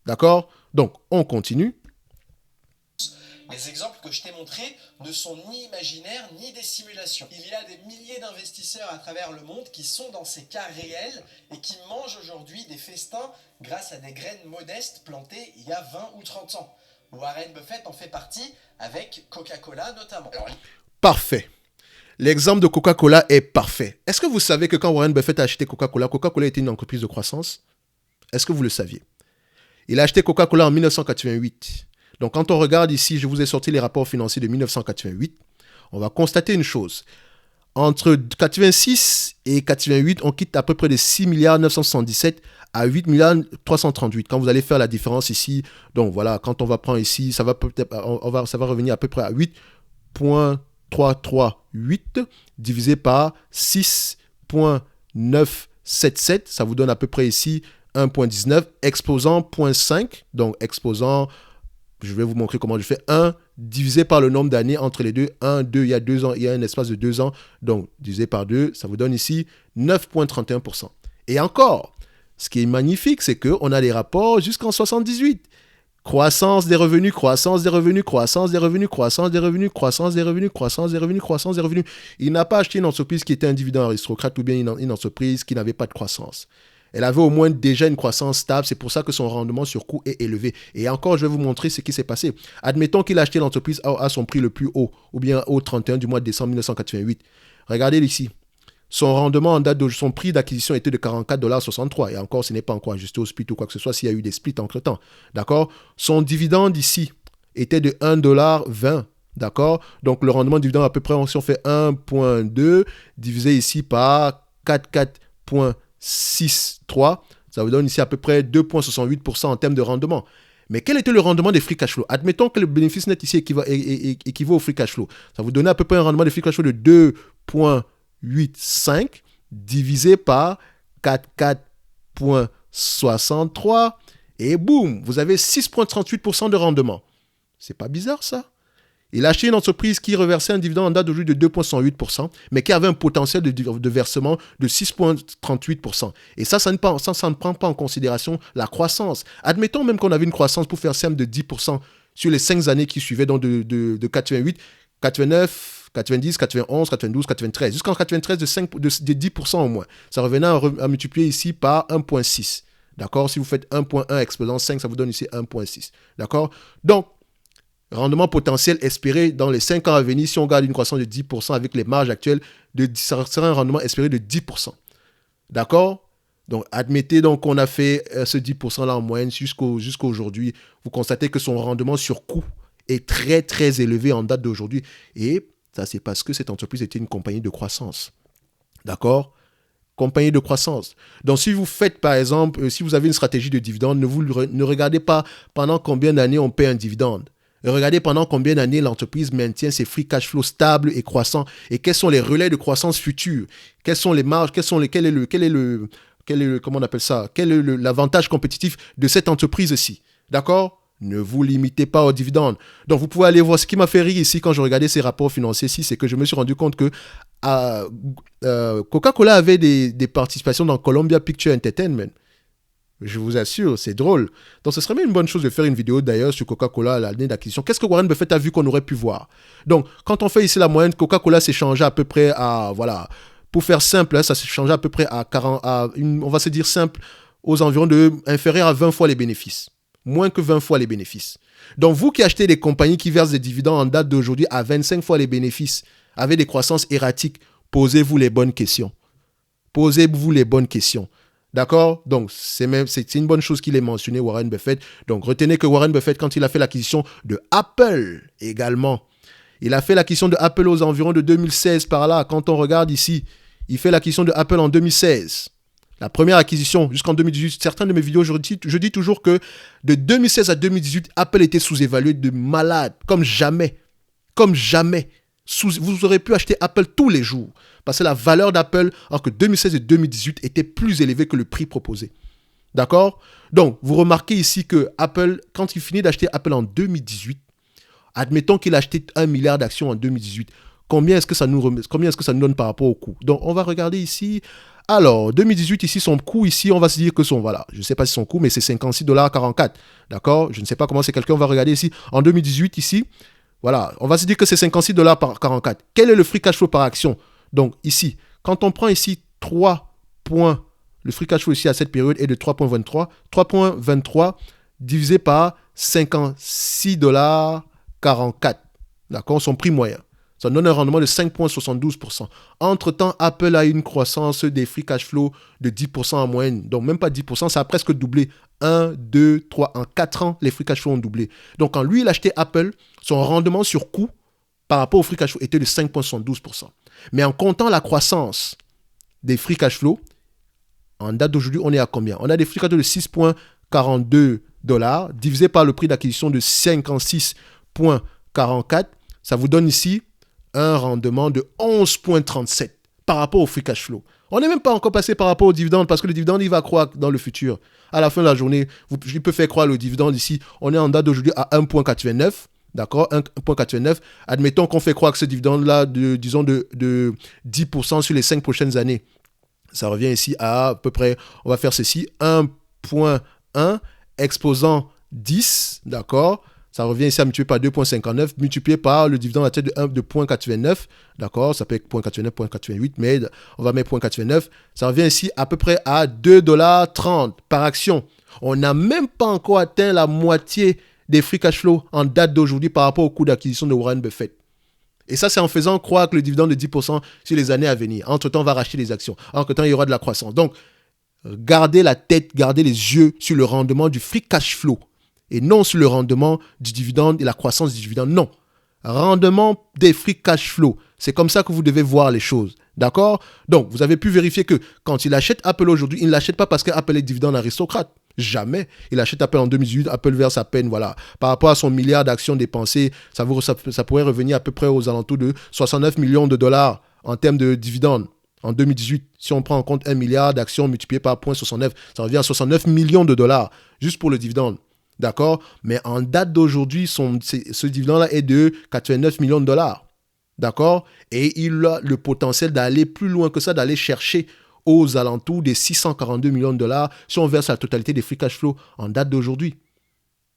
D'accord? Donc, on continue. Les exemples que je t'ai montrés ne sont ni imaginaires ni des simulations. Il y a des milliers d'investisseurs à travers le monde qui sont dans ces cas réels et qui mangent aujourd'hui des festins grâce à des graines modestes plantées il y a 20 ou 30 ans. Warren Buffett en fait partie avec Coca-Cola notamment. Parfait. L'exemple de Coca-Cola est parfait. Est-ce que vous savez que quand Warren Buffett a acheté Coca-Cola, Coca-Cola était une entreprise de croissance? Est-ce que vous le saviez? Il a acheté Coca-Cola en 1988. Donc, quand on regarde ici, je vous ai sorti les rapports financiers de 1988, on va constater une chose. Entre 86 et 88, on quitte à peu près de 6 milliards 977 à 8 milliards 338. Quand vous allez faire la différence ici, donc voilà, quand on va prendre ici, ça va revenir à peu près à 8,338 divisé par 6,977. Ça vous donne à peu près ici 1,19, exposant 0,5. Donc, exposant, je vais vous montrer comment je fais. 1 divisé par le nombre d'années entre les deux. 1, 2, il y a 2 ans, il y a un espace de 2 ans. Donc, divisé par 2, ça vous donne ici 9,31%. Et encore, ce qui est magnifique, c'est qu'on a des rapports jusqu'en 78. Croissance des revenus, croissance des revenus, croissance des revenus, croissance des revenus, croissance des revenus, croissance des revenus, croissance des revenus. Il n'a pas acheté une entreprise qui était un dividende aristocrate ou bien une entreprise qui n'avait pas de croissance. Elle avait au moins déjà une croissance stable, c'est pour ça que son rendement sur coût est élevé. Et encore, je vais vous montrer ce qui s'est passé. Admettons qu'il a acheté l'entreprise à son prix le plus haut, ou bien au 31 du mois de décembre 1988. Regardez ici. Son rendement en date de son prix d'acquisition était de 44,63 $. Et encore, ce n'est pas encore ajusté au split ou quoi que ce soit s'il y a eu des splits entre-temps. D'accord? Son dividende ici était de 1,20 $. D'accord? Donc, le rendement du dividende, à peu près, si on fait 1,2 divisé ici par 44,63, ça vous donne ici à peu près 2,68% en termes de rendement. Mais quel était le rendement des free cash flow? Admettons que le bénéfice net ici équivaut au free cash flow. Ça vous donnait à peu près un rendement de free cash flow de 2,85 divisé par 44,63 et boum, vous avez 6,38% de rendement. C'est pas bizarre ça? Il a acheté une entreprise qui reversait un dividende en date d'aujourd'hui de 2,68%, mais qui avait un potentiel de versement de 6,38%. Et ça ne prend pas en considération la croissance. Admettons même qu'on avait une croissance, pour faire simple, de 10% sur les 5 années qui suivaient, donc de 88, 89, 90, 91, 92, 93. Jusqu'en 93, de 10% au moins. Ça revenait à multiplier ici par 1,6. D'accord? Si vous faites 1,1 exposant 5, ça vous donne ici 1,6. D'accord? Donc, rendement potentiel espéré dans les 5 ans à venir, si on garde une croissance de 10% avec les marges actuelles, ça sera un rendement espéré de 10%. D'accord? Donc, admettez donc qu'on a fait ce 10% là en moyenne jusqu'à aujourd'hui. Vous constatez que son rendement sur coût est très, très élevé en date d'aujourd'hui. Et ça, c'est parce que cette entreprise était une compagnie de croissance. D'accord? Compagnie de croissance. Donc, si vous faites, par exemple, si vous avez une stratégie de dividende, ne regardez pas pendant combien d'années on paie un dividende. Regardez pendant combien d'années l'entreprise maintient ses free cash flow stables et croissants et quels sont les relais de croissance futurs. Quelles sont les marges, quel est l'avantage compétitif de cette entreprise-ci. D'accord? Ne vous limitez pas aux dividendes. Donc, vous pouvez aller voir ce qui m'a fait rire ici quand je regardais ces rapports financiers ici, c'est que je me suis rendu compte que Coca-Cola avait des participations dans Columbia Pictures Entertainment. Je vous assure, c'est drôle. Donc, ce serait même une bonne chose de faire une vidéo d'ailleurs sur Coca-Cola à l'année d'acquisition. Qu'est-ce que Warren Buffett a vu qu'on aurait pu voir? Donc, quand on fait ici la moyenne, Coca-Cola s'est changé à peu près à, voilà, pour faire simple, ça s'est changé à peu près à 40, on va se dire simple, aux environs inférieur à 20 fois les bénéfices. Moins que 20 fois les bénéfices. Donc, vous qui achetez des compagnies qui versent des dividendes en date d'aujourd'hui à 25 fois les bénéfices, avec des croissances erratiques, posez-vous les bonnes questions. Posez-vous les bonnes questions. D'accord? Donc, c'est une bonne chose qu'il ait mentionné, Warren Buffett. Donc, retenez que Warren Buffett, quand il a fait l'acquisition de Apple également, il a fait l'acquisition de Apple aux environs de 2016 par là. Quand on regarde ici, il fait l'acquisition de Apple en 2016. La première acquisition jusqu'en 2018. Certains de mes vidéos, je dis toujours que de 2016 à 2018, Apple était sous-évalué de malade, comme jamais. Comme jamais. Vous aurez pu acheter Apple tous les jours. Parce que la valeur d'Apple entre 2016 et 2018 était plus élevée que le prix proposé. D'accord? Donc, vous remarquez ici que Apple, quand il finit d'acheter Apple en 2018, admettons qu'il a acheté 1 milliard d'actions en 2018, combien est-ce que ça nous donne par rapport au coût? Donc, on va regarder ici. Alors, 2018, ici, son coût, ici, on va se dire que voilà, je ne sais pas si son coût, mais c'est 56,44 $. D'accord? Je ne sais pas comment c'est calculé, on va regarder ici. En 2018, ici, Voilà, on va se dire que c'est 56 $ par 44. Quel est le free cash flow par action? Donc ici, quand on prend ici 3 points, le free cash flow ici à cette période est de 3,23. 3,23 divisé par 56 $ 44. D'accord, son prix moyen. Ça donne un rendement de 5,72%. Entre-temps, Apple a une croissance des free cash flow de 10% en moyenne. Donc, même pas 10%, ça a presque doublé. 1, 2, 3. En 4 ans, les free cash flow ont doublé. Donc, quand lui, il a acheté Apple, son rendement sur coût par rapport au free cash flow était de 5,72%. Mais en comptant la croissance des free cash flow, en date d'aujourd'hui, on est à combien? On a des free cash flow de 6,42 $ divisé par le prix d'acquisition de 56,44. Ça vous donne ici un rendement de 11,37 par rapport au free cash flow. On n'est même pas encore passé par rapport au dividende parce que le dividende, il va croître dans le futur. À la fin de la journée, je peux faire croire le dividende ici. On est en date d'aujourd'hui à 1,89. D'accord, 1,89. Admettons qu'on fait croire que ce dividende-là, disons de 10% sur les 5 prochaines années. Ça revient ici à peu près, on va faire ceci, 1,1 exposant 10, d'accord. Ça revient ici à multiplier par 2,59, multiplié par le dividende à tête de 0,89, d'accord. Ça peut être 0,89, 0,88, mais on va mettre 0,89. Ça revient ici à peu près à 2,30 $ par action. On n'a même pas encore atteint la moitié des free cash flow en date d'aujourd'hui par rapport au coût d'acquisition de Warren Buffett. Et ça, c'est en faisant croire que le dividende de 10% sur les années à venir. Entre-temps, on va racheter les actions. Entre-temps, il y aura de la croissance. Donc, gardez la tête, gardez les yeux sur le rendement du free cash flow et non sur le rendement du dividende et la croissance du dividende. Non. Rendement des free cash flow. C'est comme ça que vous devez voir les choses. D'accord? Donc, vous avez pu vérifier que quand il achète Apple aujourd'hui, il ne l'achète pas parce qu'Apple est dividende aristocrate. Jamais. Il achète Apple en 2018, Apple verse à peine, voilà. Par rapport à son milliard d'actions dépensées, ça pourrait revenir à peu près aux alentours de 69 millions de dollars en termes de dividendes en 2018. Si on prend en compte 1 milliard d'actions multiplié par 0,69, ça revient à 69 millions de dollars juste pour le dividende. D'accord? Mais en date d'aujourd'hui, ce dividende-là est de 89 millions de dollars. D'accord? Et il a le potentiel d'aller plus loin que ça, d'aller chercher aux alentours des 642 millions de dollars si on verse la totalité des free cash flow en date d'aujourd'hui.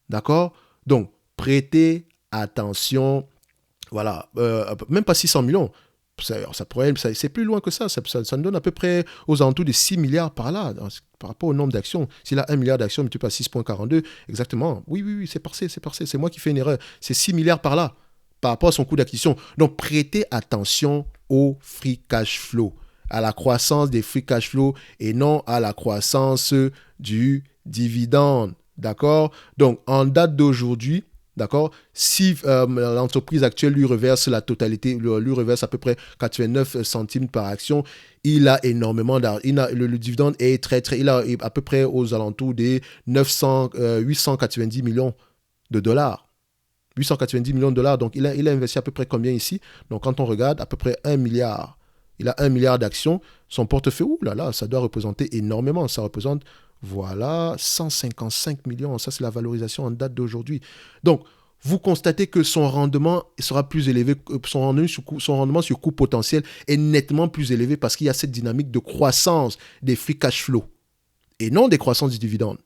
D'accord? Donc, prêtez attention. Voilà. Même pas 600 millions. C'est plus loin que ça. Ça nous donne à peu près aux alentours de 6 milliards par là, par rapport au nombre d'actions. S'il a 1 milliard d'actions, multiplié par 6,42, exactement. Oui, c'est parfait. C'est moi qui fais une erreur. C'est 6 milliards par là, par rapport à son coût d'acquisition. Donc, prêtez attention au free cash flow, à la croissance des free cash flow et non à la croissance du dividende. D'accord? Donc, en date d'aujourd'hui, d'accord, si l'entreprise actuelle lui reverse la totalité, lui reverse à peu près 89 centimes par action, il a énormément d'argent. Le dividende est il a à peu près aux alentours des 890 millions de dollars. 890 millions de dollars. Donc, il a investi à peu près combien ici? Donc, quand on regarde, à peu près 1 milliard. Il a 1 milliard d'actions. Son portefeuille, ça doit représenter énormément. Ça représente, voilà, 155 millions. Ça, c'est la valorisation en date d'aujourd'hui. Donc, vous constatez que son rendement sera plus élevé, son rendement sur coût potentiel est nettement plus élevé parce qu'il y a cette dynamique de croissance des free cash flow et non des croissances du dividende.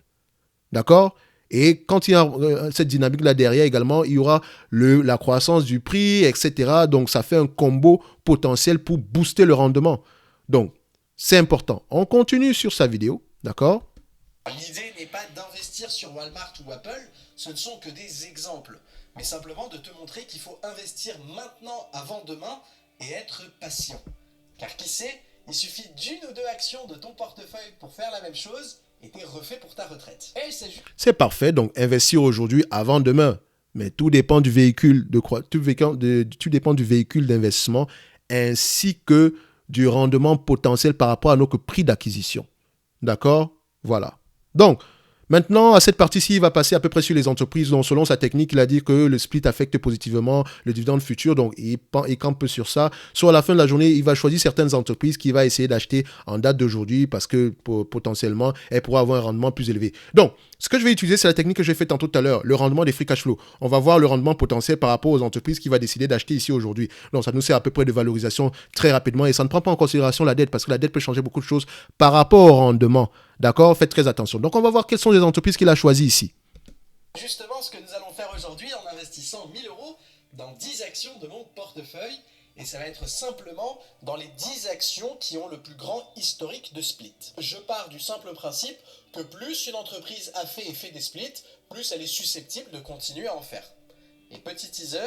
D'accord? Et quand il y a cette dynamique-là derrière également, il y aura la croissance du prix, etc. Donc, ça fait un combo potentiel pour booster le rendement. Donc, c'est important. On continue sur sa vidéo, d'accord? L'idée n'est pas d'investir sur Walmart ou Apple, ce ne sont que des exemples, mais simplement de te montrer qu'il faut investir maintenant avant demain et être patient. Car qui sait, il suffit d'une ou deux actions de ton portefeuille pour faire la même chose et t'es refait pour ta retraite. C'est parfait, donc investir aujourd'hui avant demain. Mais tout dépend du véhicule tout dépend du véhicule d'investissement ainsi que du rendement potentiel par rapport à notre prix d'acquisition. D'accord? Voilà. Donc, maintenant, à cette partie-ci, il va passer à peu près sur les entreprises. Donc, selon sa technique, il a dit que le split affecte positivement le dividende futur. Donc, il campe sur ça. Soit à la fin de la journée, il va choisir certaines entreprises qu'il va essayer d'acheter en date d'aujourd'hui parce que potentiellement, elles pourraient avoir un rendement plus élevé. Donc, ce que je vais utiliser, c'est la technique que j'ai faite tantôt tout à l'heure, le rendement des free cash flow. On va voir le rendement potentiel par rapport aux entreprises qu'il va décider d'acheter ici aujourd'hui. Donc, ça nous sert à peu près de valorisation très rapidement et ça ne prend pas en considération la dette parce que la dette peut changer beaucoup de choses par rapport au rendement. D'accord? Faites très attention. Donc, on va voir quelles sont les entreprises qu'il a choisies ici. Justement, ce que nous allons faire aujourd'hui en investissant investissant 1000 euros dans 10 actions de mon portefeuille. Et ça va être simplement dans les 10 actions qui ont le plus grand historique de split. Je pars du simple principe que plus une entreprise a fait et fait des splits, plus elle est susceptible de continuer à en faire. Et petit teaser,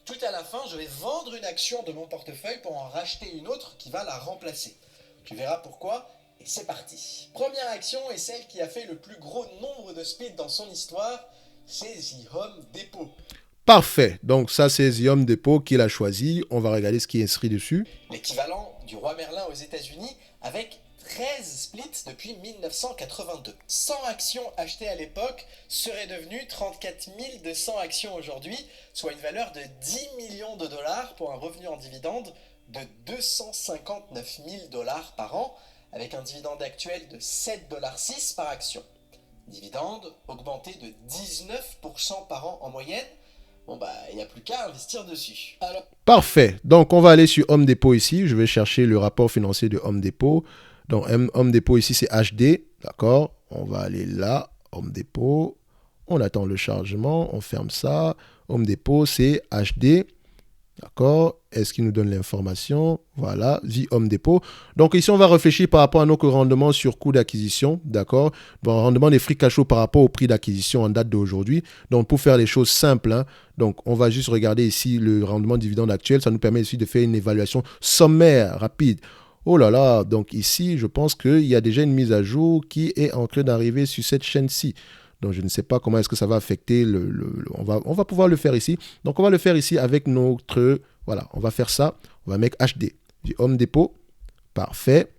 tout à la fin, je vais vendre une action de mon portefeuille pour en racheter une autre qui va la remplacer. Tu verras pourquoi, et c'est parti. Première action est celle qui a fait le plus gros nombre de splits dans son histoire, c'est The Home Depot. Parfait. Donc ça, c'est The Home Depot qu'il a choisi. On va regarder ce qui est inscrit dessus. L'équivalent du roi Merlin aux États-Unis avec 13 splits depuis 1982. 100 actions achetées à l'époque seraient devenues 34 200 actions aujourd'hui, soit une valeur de 10 millions de dollars pour un revenu en dividende de 259 000 dollars par an, avec un dividende actuel de 7,06 $ par action. Dividende augmenté de 19% par an en moyenne. Bon bah, il n'y a plus qu'à investir dessus. Alors... Parfait. Donc, on va aller sur Home Depot ici. Je vais chercher le rapport financier de Home Depot. Donc, Home Depot ici, c'est HD. D'accord. On va aller là. Home Depot. On attend le chargement. On ferme ça. Home Depot, c'est HD. D'accord. Est-ce qu'il nous donne l'information? Voilà, The Home Depot. Donc ici, on va réfléchir par rapport à notre rendement sur coût d'acquisition. D'accord. Bon, rendement des free cash flow par rapport au prix d'acquisition en date d'aujourd'hui. Donc pour faire les choses simples, hein, donc on va juste regarder ici le rendement dividende actuel. Ça nous permet ici de faire une évaluation sommaire, rapide. Oh là là, donc ici, je pense qu'il y a déjà une mise à jour qui est en train d'arriver sur cette chaîne-ci. Donc, je ne sais pas comment est-ce que ça va affecter on va pouvoir le faire ici. Donc, on va le faire ici avec notre... Voilà, on va faire ça. On va mettre HD du Home Depot. Parfait.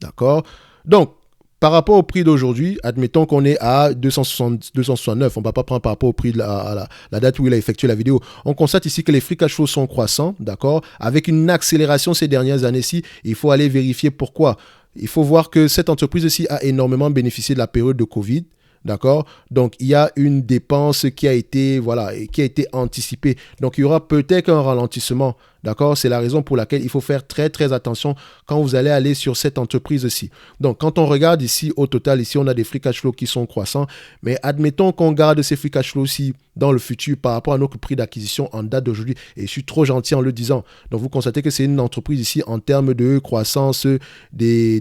D'accord. Donc, par rapport au prix d'aujourd'hui, admettons qu'on est à 269. On ne va pas prendre par rapport au prix de la date où il a effectué la vidéo. On constate ici que les free cash flows sont croissants. D'accord. Avec une accélération ces dernières années-ci, il faut aller vérifier pourquoi. Il faut voir que cette entreprise-ci a énormément bénéficié de la période de Covid. D'accord. Donc, il y a une dépense qui a été, voilà, qui a été anticipée. Donc, il y aura peut-être un ralentissement. D'accord. C'est la raison pour laquelle il faut faire très, très attention quand vous allez aller sur cette entreprise-ci. Donc, quand on regarde ici, au total, ici, on a des free cash flows qui sont croissants. Mais admettons qu'on garde ces free cash flows-ci dans le futur par rapport à notre prix d'acquisition en date d'aujourd'hui. Et je suis trop gentil en le disant. Donc, vous constatez que c'est une entreprise ici en termes de croissance des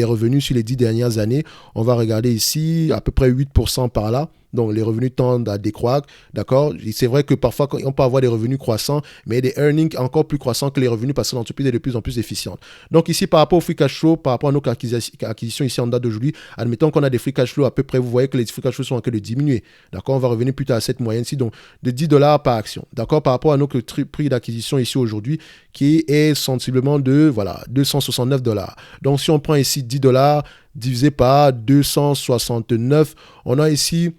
revenus sur les 10 dernières années. On va regarder ici à peu près 8% par là. Donc, les revenus tendent à décroître, d'accord? C'est vrai que parfois, on peut avoir des revenus croissants, mais des earnings encore plus croissants que les revenus parce que l'entreprise est de plus en plus efficiente. Donc, ici, par rapport au free cash flow, par rapport à notre acquisition ici en date d'aujourd'hui, admettons qu'on a des free cash flow à peu près, vous voyez que les free cash flow sont en train de diminuer, d'accord? On va revenir plutôt à cette moyenne-ci, donc de 10 $ par action, d'accord? Par rapport à notre prix d'acquisition ici aujourd'hui, qui est sensiblement de, voilà, 269 $. Donc, si on prend ici 10 $ divisé par 269, on a ici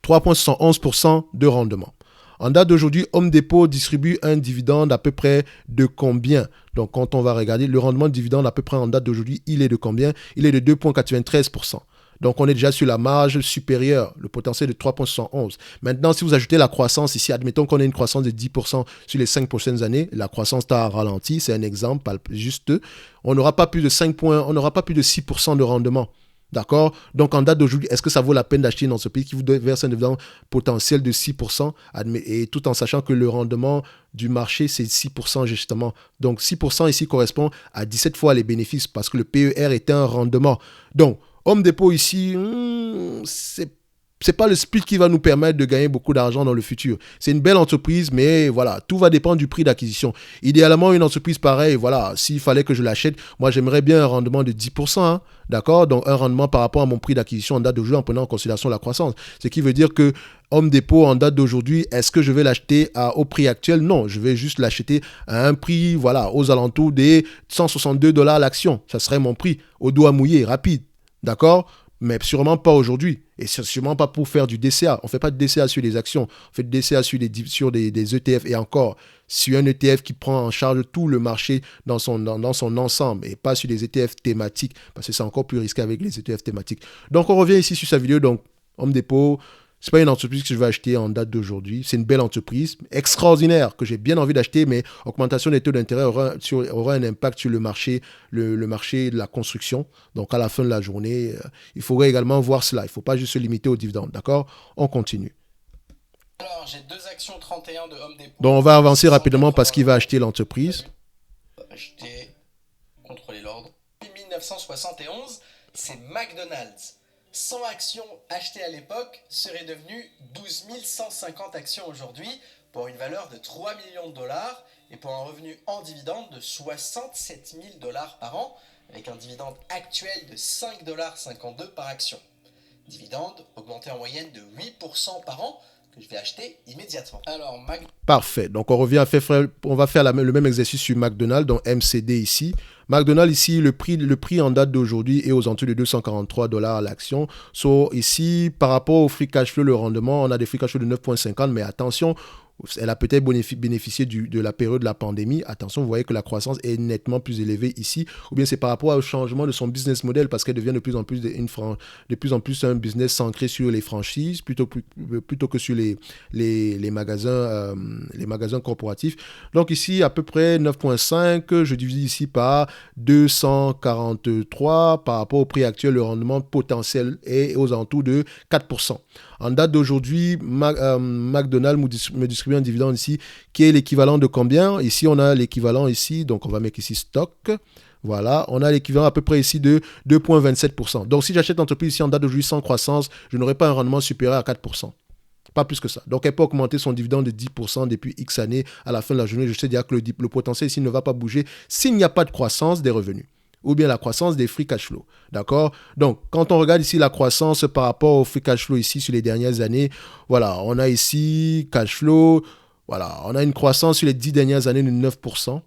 3,71% de rendement. En date d'aujourd'hui, Home Depot distribue un dividende à peu près de combien? Donc, quand on va regarder le rendement de dividende à peu près en date d'aujourd'hui, il est de combien? Il est de 2,93%. Donc, on est déjà sur la marge supérieure, le potentiel de 3,71. Maintenant, si vous ajoutez la croissance ici, admettons qu'on ait une croissance de 10% sur les 5 prochaines années, la croissance a ralenti, c'est un exemple juste, on n'aura pas plus de 5 points, on n'aura pas plus de 6% de rendement. D'accord? Donc, en date d'aujourd'hui, est-ce que ça vaut la peine d'acheter une entreprise qui vous verse un dividende potentiel de 6%, et tout en sachant que le rendement du marché, c'est 6% justement. Donc, 6% ici correspond à 17 fois les bénéfices parce que le PER est un rendement. Donc, Home Depot ici, c'est pas le split qui va nous permettre de gagner beaucoup d'argent dans le futur. C'est une belle entreprise, mais voilà, tout va dépendre du prix d'acquisition. Idéalement, une entreprise pareille, voilà, s'il fallait que je l'achète, moi, j'aimerais bien un rendement de 10%, hein, d'accord? Donc, un rendement par rapport à mon prix d'acquisition en date d'aujourd'hui en prenant en considération la croissance. Ce qui veut dire que Home Depot en date d'aujourd'hui, est-ce que je vais l'acheter au prix actuel? Non, je vais juste l'acheter à un prix, voilà, aux alentours des 162 $ l'action. Ça serait mon prix, au doigt mouillé, rapide, d'accord? Mais sûrement pas aujourd'hui. Et sûrement pas pour faire du DCA. On ne fait pas de DCA sur les actions. On fait de DCA sur des ETF. Et encore, sur un ETF qui prend en charge tout le marché dans son ensemble. Et pas sur des ETF thématiques. Parce que c'est encore plus risqué avec les ETF thématiques. Donc, on revient ici sur sa vidéo. Donc, Home Depot, ce n'est pas une entreprise que je vais acheter en date d'aujourd'hui. C'est une belle entreprise, extraordinaire, que j'ai bien envie d'acheter, mais augmentation des taux d'intérêt aura un impact sur le marché de la construction. Donc, à la fin de la journée, il faudrait également voir cela. Il ne faut pas juste se limiter aux dividendes, d'accord? On continue. Alors, j'ai 2 actions 31 de Home Depot. Donc, on va avancer rapidement parce qu'il va acheter l'entreprise. Acheter, contrôler l'ordre. 1971, c'est McDonald's. 100 actions achetées à l'époque seraient devenues 12 150 actions aujourd'hui pour une valeur de 3 millions de dollars et pour un revenu en dividende de 67 000 dollars par an avec un dividende actuel de 5,52 $ par action. Dividende augmenté en moyenne de 8% par an que je vais acheter immédiatement. Alors, Parfait. Donc, on revient on va faire le même exercice sur McDonald's, donc MCD ici. McDonald's ici, le prix en date d'aujourd'hui est aux alentours de 243 $ à l'action. So, ici, par rapport au free cash flow, le rendement, on a des free cash flow de 9,50, mais attention, elle a peut-être bénéficié de la période de la pandémie. Attention, vous voyez que la croissance est nettement plus élevée ici. Ou bien c'est par rapport au changement de son business model parce qu'elle devient de plus en plus un business centré sur les franchises plutôt que sur les magasins corporatifs. Donc ici, à peu près 9,5. Je divise ici par 243. Par rapport au prix actuel, le rendement potentiel est aux alentours de 4%. En date d'aujourd'hui, McDonald's me distribue un dividende ici qui est l'équivalent de combien? Ici, on a l'équivalent ici, donc on va mettre ici stock. Voilà, on a l'équivalent à peu près ici de 2,27%. Donc, si j'achète l'entreprise ici en date d'aujourd'hui sans croissance, je n'aurai pas un rendement supérieur à 4%. Pas plus que ça. Donc, elle peut augmenter son dividende de 10% depuis X années. À la fin de la journée, je sais déjà que le potentiel ici ne va pas bouger s'il n'y a pas de croissance des revenus ou bien la croissance des free cash flow. D'accord? Donc, quand on regarde ici la croissance par rapport au free cash flow ici sur les dernières années, voilà, on a ici cash flow, voilà, on a une croissance sur les 10 dernières années de 9%.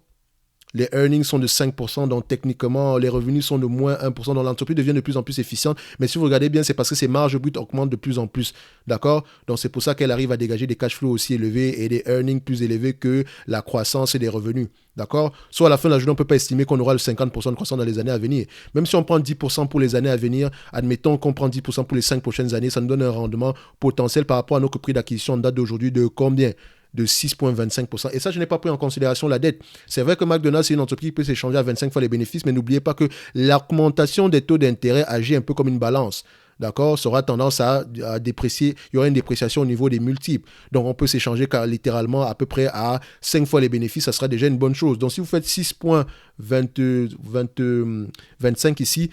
Les earnings sont de 5%, donc techniquement, les revenus sont de moins 1%, donc l'entreprise devient de plus en plus efficiente. Mais si vous regardez bien, c'est parce que ses marges brutes augmentent de plus en plus. D'accord? Donc, c'est pour ça qu'elle arrive à dégager des cash flows aussi élevés et des earnings plus élevés que la croissance et des revenus. D'accord? Soit à la fin de la journée, on ne peut pas estimer qu'on aura le 50% de croissance dans les années à venir. Même si on prend 10% pour les années à venir, admettons qu'on prend 10% pour les 5 prochaines années, ça nous donne un rendement potentiel par rapport à notre prix d'acquisition en date d'aujourd'hui de combien? De 6,25%. Et ça, je n'ai pas pris en considération la dette. C'est vrai que McDonald's, c'est une entreprise qui peut s'échanger à 25 fois les bénéfices, mais n'oubliez pas que l'augmentation des taux d'intérêt agit un peu comme une balance. D'accord? Ça aura tendance à déprécier. Il y aura une dépréciation au niveau des multiples. Donc, on peut s'échanger littéralement à peu près à 5 fois les bénéfices. Ça sera déjà une bonne chose. Donc, si vous faites 6,25 ici,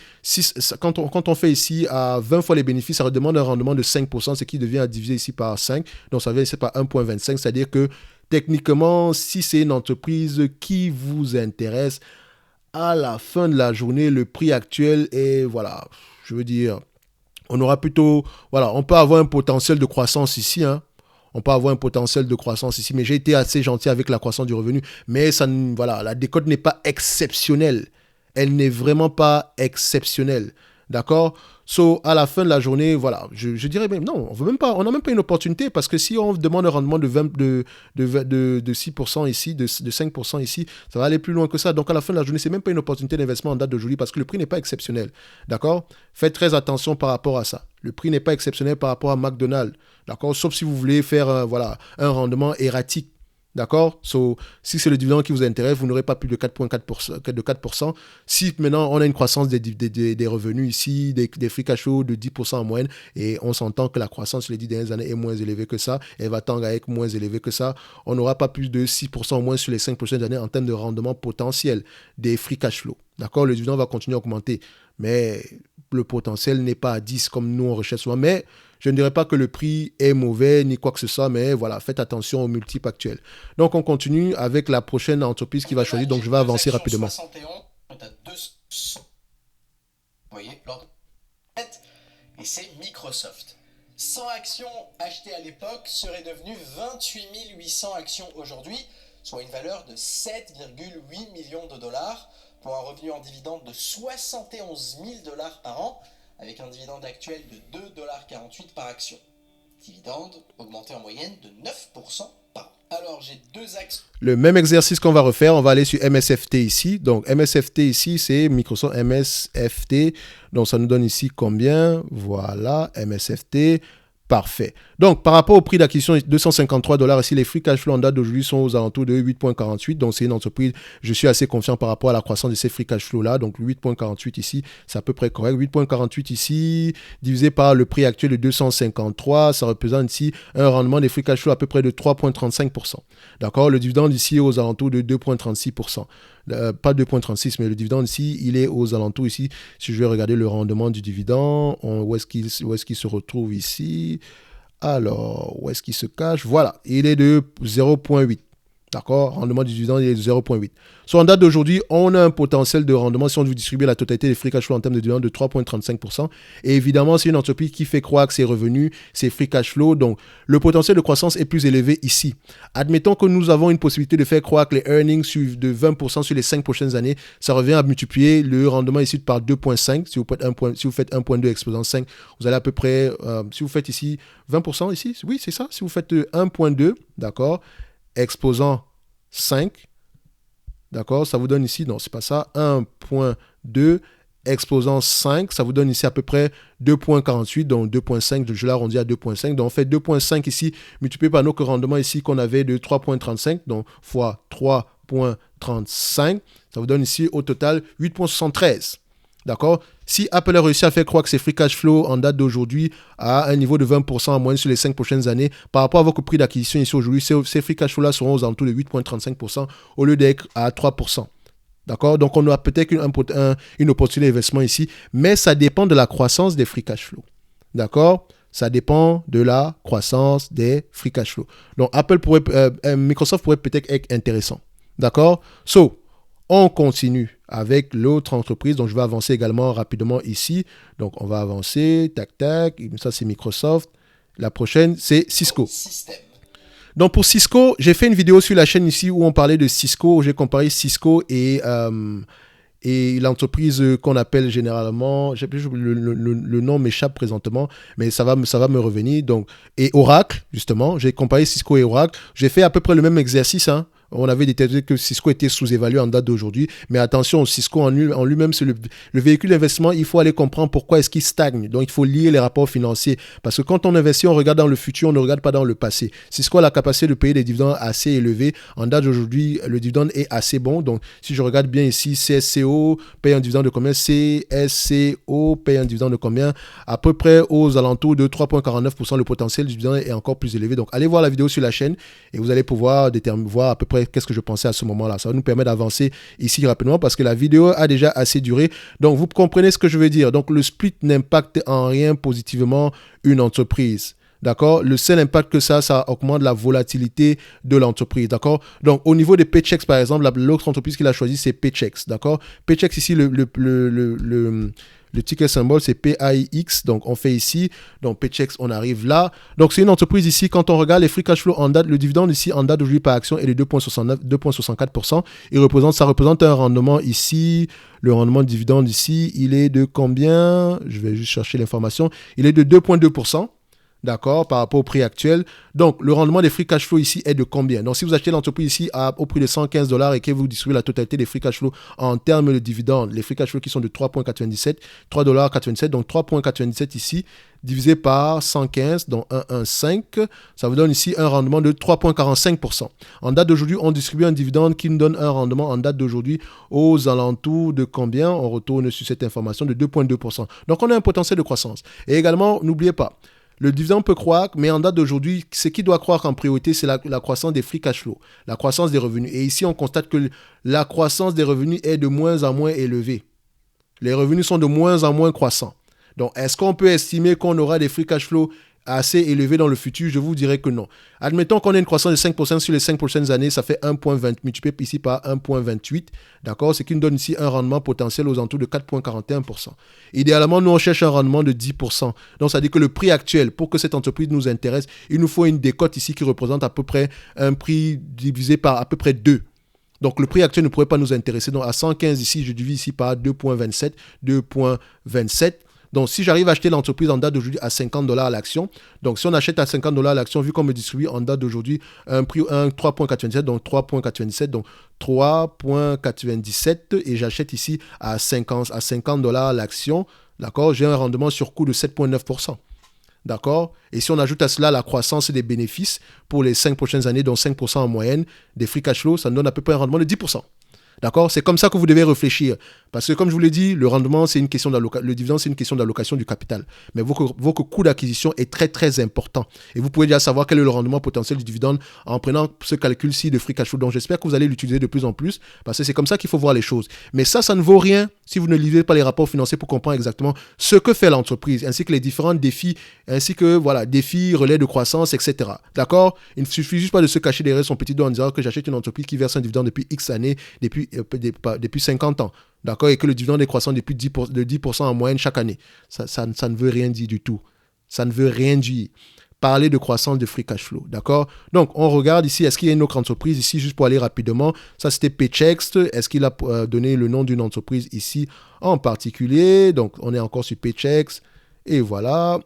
quand on fait ici à 20 fois les bénéfices, ça demande un rendement de 5%, ce qui devient à diviser ici par 5. Donc, ça vient ici par 1,25. C'est-à-dire que techniquement, si c'est une entreprise qui vous intéresse, à la fin de la journée, le prix actuel est, voilà, je veux dire, on aura plutôt, voilà, on peut avoir un potentiel de croissance ici, hein. On peut avoir un potentiel de croissance ici, mais j'ai été assez gentil avec la croissance du revenu. Mais ça, voilà, la décote n'est pas exceptionnelle. Elle n'est vraiment pas exceptionnelle. D'accord? So, à la fin de la journée, voilà, je dirais même, non, on n'a même pas une opportunité parce que si on demande un rendement de 6% ici, de 5% ici, ça va aller plus loin que ça. Donc, à la fin de la journée, c'est même pas une opportunité d'investissement en date d'aujourd'hui parce que le prix n'est pas exceptionnel. D'accord? Faites très attention par rapport à ça. Le prix n'est pas exceptionnel par rapport à McDonald's. D'accord? Sauf si vous voulez faire, voilà, un rendement erratique. D'accord? So, si c'est le dividende qui vous intéresse, vous n'aurez pas plus de 4,4%. Si maintenant on a une croissance des revenus ici, des free cash flow de 10% en moyenne, et on s'entend que la croissance sur les 10 dernières années est moins élevée que ça, elle va tendre à être moins élevée que ça, on n'aura pas plus de 6% au moins sur les 5 prochaines années en termes de rendement potentiel des free cash flow. D'accord? Le dividende va continuer à augmenter, mais le potentiel n'est pas à 10 comme nous on recherche souvent. Mais je ne dirais pas que le prix est mauvais ni quoi que ce soit, mais voilà, faites attention aux multiples actuels. Donc, on continue avec la prochaine entreprise qui va choisir. Donc, je vais avancer rapidement. 71, on est à 200. Vous voyez, l'ordre. Et c'est Microsoft. 100 actions achetées à l'époque seraient devenues 28 800 actions aujourd'hui, soit une valeur de 7,8 millions de dollars pour un revenu en dividende de 71 000 dollars par an, avec un dividende actuel de 2,48 $ par action. Dividende augmenté en moyenne de 9% par an. Alors, j'ai 2 actions. Le même exercice qu'on va refaire, on va aller sur MSFT ici. Donc, MSFT ici, c'est Microsoft MSFT. Donc, ça nous donne ici combien? Voilà, MSFT. Parfait. Donc, par rapport au prix d'acquisition, $253 ici, les free cash flow en date d'aujourd'hui sont aux alentours de 8,48. Donc, c'est une entreprise, je suis assez confiant par rapport à la croissance de ces free cash flow-là. Donc, 8,48 ici, c'est à peu près correct. 8,48 ici, divisé par le prix actuel de 253, ça représente ici un rendement des free cash flow à peu près de 3,35%. D'accord? Le dividende ici est aux alentours de 2,36%. Pas 2,36, mais le dividende ici, il est aux alentours ici. Si je vais regarder le rendement du dividende, où est-ce qu'il se retrouve ici? Alors, où est-ce qu'il se cache? Voilà, il est de 0,8. D'accord? Rendement du dividende, il est de 0,8. Sur en date d'aujourd'hui, on a un potentiel de rendement, si on veut distribuer la totalité des free cash flow en termes de dividende, de 3,35%. Et évidemment, c'est une entreprise qui fait croître ses revenus, ses free cash flow. Donc, le potentiel de croissance est plus élevé ici. Admettons que nous avons une possibilité de faire croître les earnings de 20% sur les 5 prochaines années. Ça revient à multiplier le rendement ici par 2,5. Si vous faites 1,2 exposant 5, vous allez à peu près, si vous faites ici 20% ici, oui, c'est ça. Si vous faites 1,2, d'accord, exposant 5, d'accord, ça vous donne ici, non, c'est pas ça, 1,2 exposant 5, ça vous donne ici à peu près 2,48, donc 2,5, je l'arrondis à 2,5, donc on fait 2,5 ici, multiplié par notre rendement ici qu'on avait de 3,35, donc fois 3,35, ça vous donne ici au total 8,73. D'accord? Si Apple a réussi à faire croître ses free cash flow en date d'aujourd'hui à un niveau de 20% en moyenne sur les 5 prochaines années, par rapport à votre prix d'acquisition ici aujourd'hui, ces free cash flow-là seront aux alentours de 8,35% au lieu d'être à 3%. D'accord? Donc, on aura peut-être une opportunité d'investissement ici, mais ça dépend de la croissance des free cash flow. D'accord? Ça dépend de la croissance des free cash flow. Donc, Microsoft pourrait peut-être être intéressant. D'accord? On continue avec l'autre entreprise. Donc, je vais avancer également rapidement ici. Donc, on va avancer. Tac, tac. Ça, c'est Microsoft. La prochaine, c'est Cisco. Donc, pour Cisco, j'ai fait une vidéo sur la chaîne ici où on parlait de Cisco, où j'ai comparé Cisco et l'entreprise qu'on appelle généralement, le nom m'échappe présentement, mais ça va me revenir. Donc, et Oracle, justement. J'ai comparé Cisco et Oracle. J'ai fait à peu près le même exercice, hein. On avait déterminé que Cisco était sous-évalué en date d'aujourd'hui. Mais attention, Cisco en lui-même, c'est le véhicule d'investissement. Il faut aller comprendre pourquoi est-ce qu'il stagne. Donc, il faut lire les rapports financiers. Parce que quand on investit, on regarde dans le futur, on ne regarde pas dans le passé. Cisco a la capacité de payer des dividendes assez élevés. En date d'aujourd'hui, le dividende est assez bon. Donc, si je regarde bien ici, CSCO paye un dividende de combien? CSCO paye un dividende de combien? À peu près aux alentours de 3,49%. Le potentiel du dividende est encore plus élevé. Donc, allez voir la vidéo sur la chaîne et vous allez pouvoir voir à peu près qu'est-ce que je pensais à ce moment-là. Ça va nous permettre d'avancer ici rapidement parce que la vidéo a déjà assez duré. Donc, vous comprenez ce que je veux dire. Donc, le split n'impacte en rien positivement une entreprise. D'accord? Le seul impact que ça augmente la volatilité de l'entreprise. D'accord? Donc, au niveau des Paychex, par exemple, l'autre entreprise qu'il a choisi, c'est Paychex. D'accord? Paychex, ici, le ticket symbole, c'est PAIX. Donc, on fait ici. Donc, Paychex, on arrive là. Donc, c'est une entreprise ici. Quand on regarde les free cash flow en date, le dividende ici en date d'aujourd'hui par action est de 2,64%. Ça représente un rendement ici. Le rendement de dividende ici, il est de combien? Je vais juste chercher l'information. Il est de 2,2%. D'accord, par rapport au prix actuel. Donc, le rendement des free cash flow ici est de combien? Donc, si vous achetez l'entreprise ici au prix de $115 et que vous distribuez la totalité des free cash flow en termes de dividendes, les free cash flow qui sont de $3,97, donc 3,97 ici, divisé par 115, donc 1,15, ça vous donne ici un rendement de 3,45%. En date d'aujourd'hui, on distribue un dividende qui nous donne un rendement en date d'aujourd'hui aux alentours de combien? On retourne sur cette information de 2,2%. Donc, on a un potentiel de croissance. Et également, n'oubliez pas, le dividende peut croître, mais en date d'aujourd'hui, ce qui doit croître en priorité, c'est la croissance des free cash flow, la croissance des revenus. Et ici, on constate que la croissance des revenus est de moins en moins élevée. Les revenus sont de moins en moins croissants. Donc, est-ce qu'on peut estimer qu'on aura des free cash flow assez élevés dans le futur? Je vous dirais que non. Admettons qu'on ait une croissance de 5% sur les 5 prochaines années, ça fait 1,20 multiplié ici par 1,28, d'accord? Ce qui nous donne ici un rendement potentiel aux alentours de 4,41%. Idéalement, nous, on cherche un rendement de 10%. Donc, ça veut dire que le prix actuel, pour que cette entreprise nous intéresse, il nous faut une décote ici qui représente à peu près un prix divisé par à peu près 2. Donc, le prix actuel ne pourrait pas nous intéresser. Donc, à 115 ici, je divise ici par 2,27. Donc, si j'arrive à acheter l'entreprise en date d'aujourd'hui à $50 à l'action, donc si on achète à $50 à l'action, vu qu'on me distribue en date d'aujourd'hui un prix 3,97, donc 3,97, donc 3,97 et j'achète ici à $50 à l'action, d'accord, j'ai un rendement sur coût de 7,9%. D'accord? Et si on ajoute à cela la croissance des bénéfices pour les 5 prochaines années, dont 5% en moyenne des free cash flow, ça nous donne à peu près un rendement de 10%. D'accord? C'est comme ça que vous devez réfléchir. Parce que, comme je vous l'ai dit, le rendement, c'est une question le dividende, c'est une question d'allocation du capital. Mais votre coût d'acquisition est très, très important. Et vous pouvez déjà savoir quel est le rendement potentiel du dividende en prenant ce calcul-ci de free cash flow. Donc, j'espère que vous allez l'utiliser de plus en plus parce que c'est comme ça qu'il faut voir les choses. Mais ça ne vaut rien si vous ne lisez pas les rapports financiers pour comprendre exactement ce que fait l'entreprise, ainsi que les différents défis, ainsi que, voilà, défis, relais de croissance, etc. D'accord? Il ne suffit juste pas de se cacher derrière son petit doigt en disant que j'achète une entreprise qui verse un dividende depuis X années, depuis 50 ans, d'accord, et que le dividende est croissant de 10% en moyenne chaque année. Ça ne veut rien dire du tout. Ça ne veut rien dire. Parler de croissance de free cash flow, d'accord? Donc, on regarde ici, est-ce qu'il y a une autre entreprise ici, juste pour aller rapidement. Ça, c'était Paychex. Est-ce qu'il a donné le nom d'une entreprise ici en particulier? Donc, on est encore sur Paychex. Et voilà.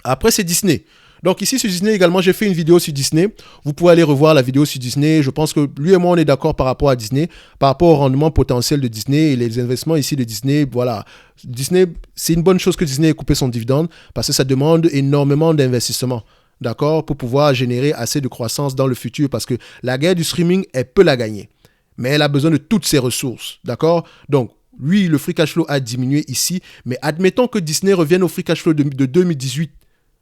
Après, c'est Disney. Donc ici sur Disney également, j'ai fait une vidéo sur Disney. Vous pouvez aller revoir la vidéo sur Disney. Je pense que lui et moi, on est d'accord par rapport à Disney, par rapport au rendement potentiel de Disney et les investissements ici de Disney. Voilà, Disney, c'est une bonne chose que Disney ait coupé son dividende parce que ça demande énormément d'investissement. D'accord, pour pouvoir générer assez de croissance dans le futur parce que la guerre du streaming, elle peut la gagner. Mais elle a besoin de toutes ses ressources. D'accord? Donc, oui, le free cash flow a diminué ici, mais admettons que Disney revienne au free cash flow de 2018.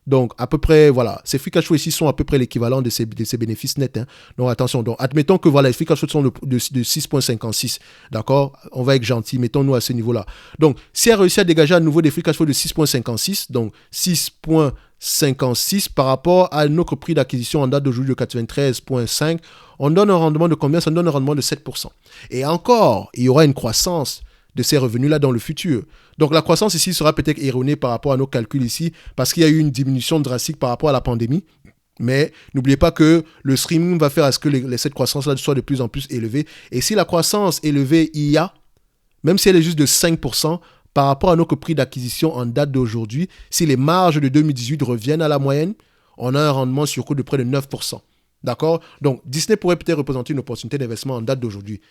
Donc, à peu près, voilà, ces free cash flow ici sont à peu près l'équivalent de ces bénéfices nets. Hein. Donc, attention. Donc, admettons que voilà, les free cash flow sont de 6,56. D'accord? On va être gentil. Mettons-nous à ce niveau-là. Donc, si elle réussit à dégager à nouveau des free cash flow de 6,56, donc 6,56 par rapport à notre prix d'acquisition en date d'aujourd'hui de 93,5, on donne un rendement de combien? Ça donne un rendement de 7%. Et encore, il y aura une croissance de ces revenus-là dans le futur. Donc la croissance ici sera peut-être erronée par rapport à nos calculs ici, parce qu'il y a eu une diminution drastique par rapport à la pandémie. Mais n'oubliez pas que le streaming va faire à ce que cette croissance-là soit de plus en plus élevée. Et si la croissance élevée y a, même si elle est juste de 5%, par rapport à notre prix d'acquisition en date d'aujourd'hui, si les marges de 2018 reviennent à la moyenne, on a un rendement sur coût de près de 9%. D'accord? Donc Disney pourrait peut-être représenter une opportunité d'investissement en date d'aujourd'hui.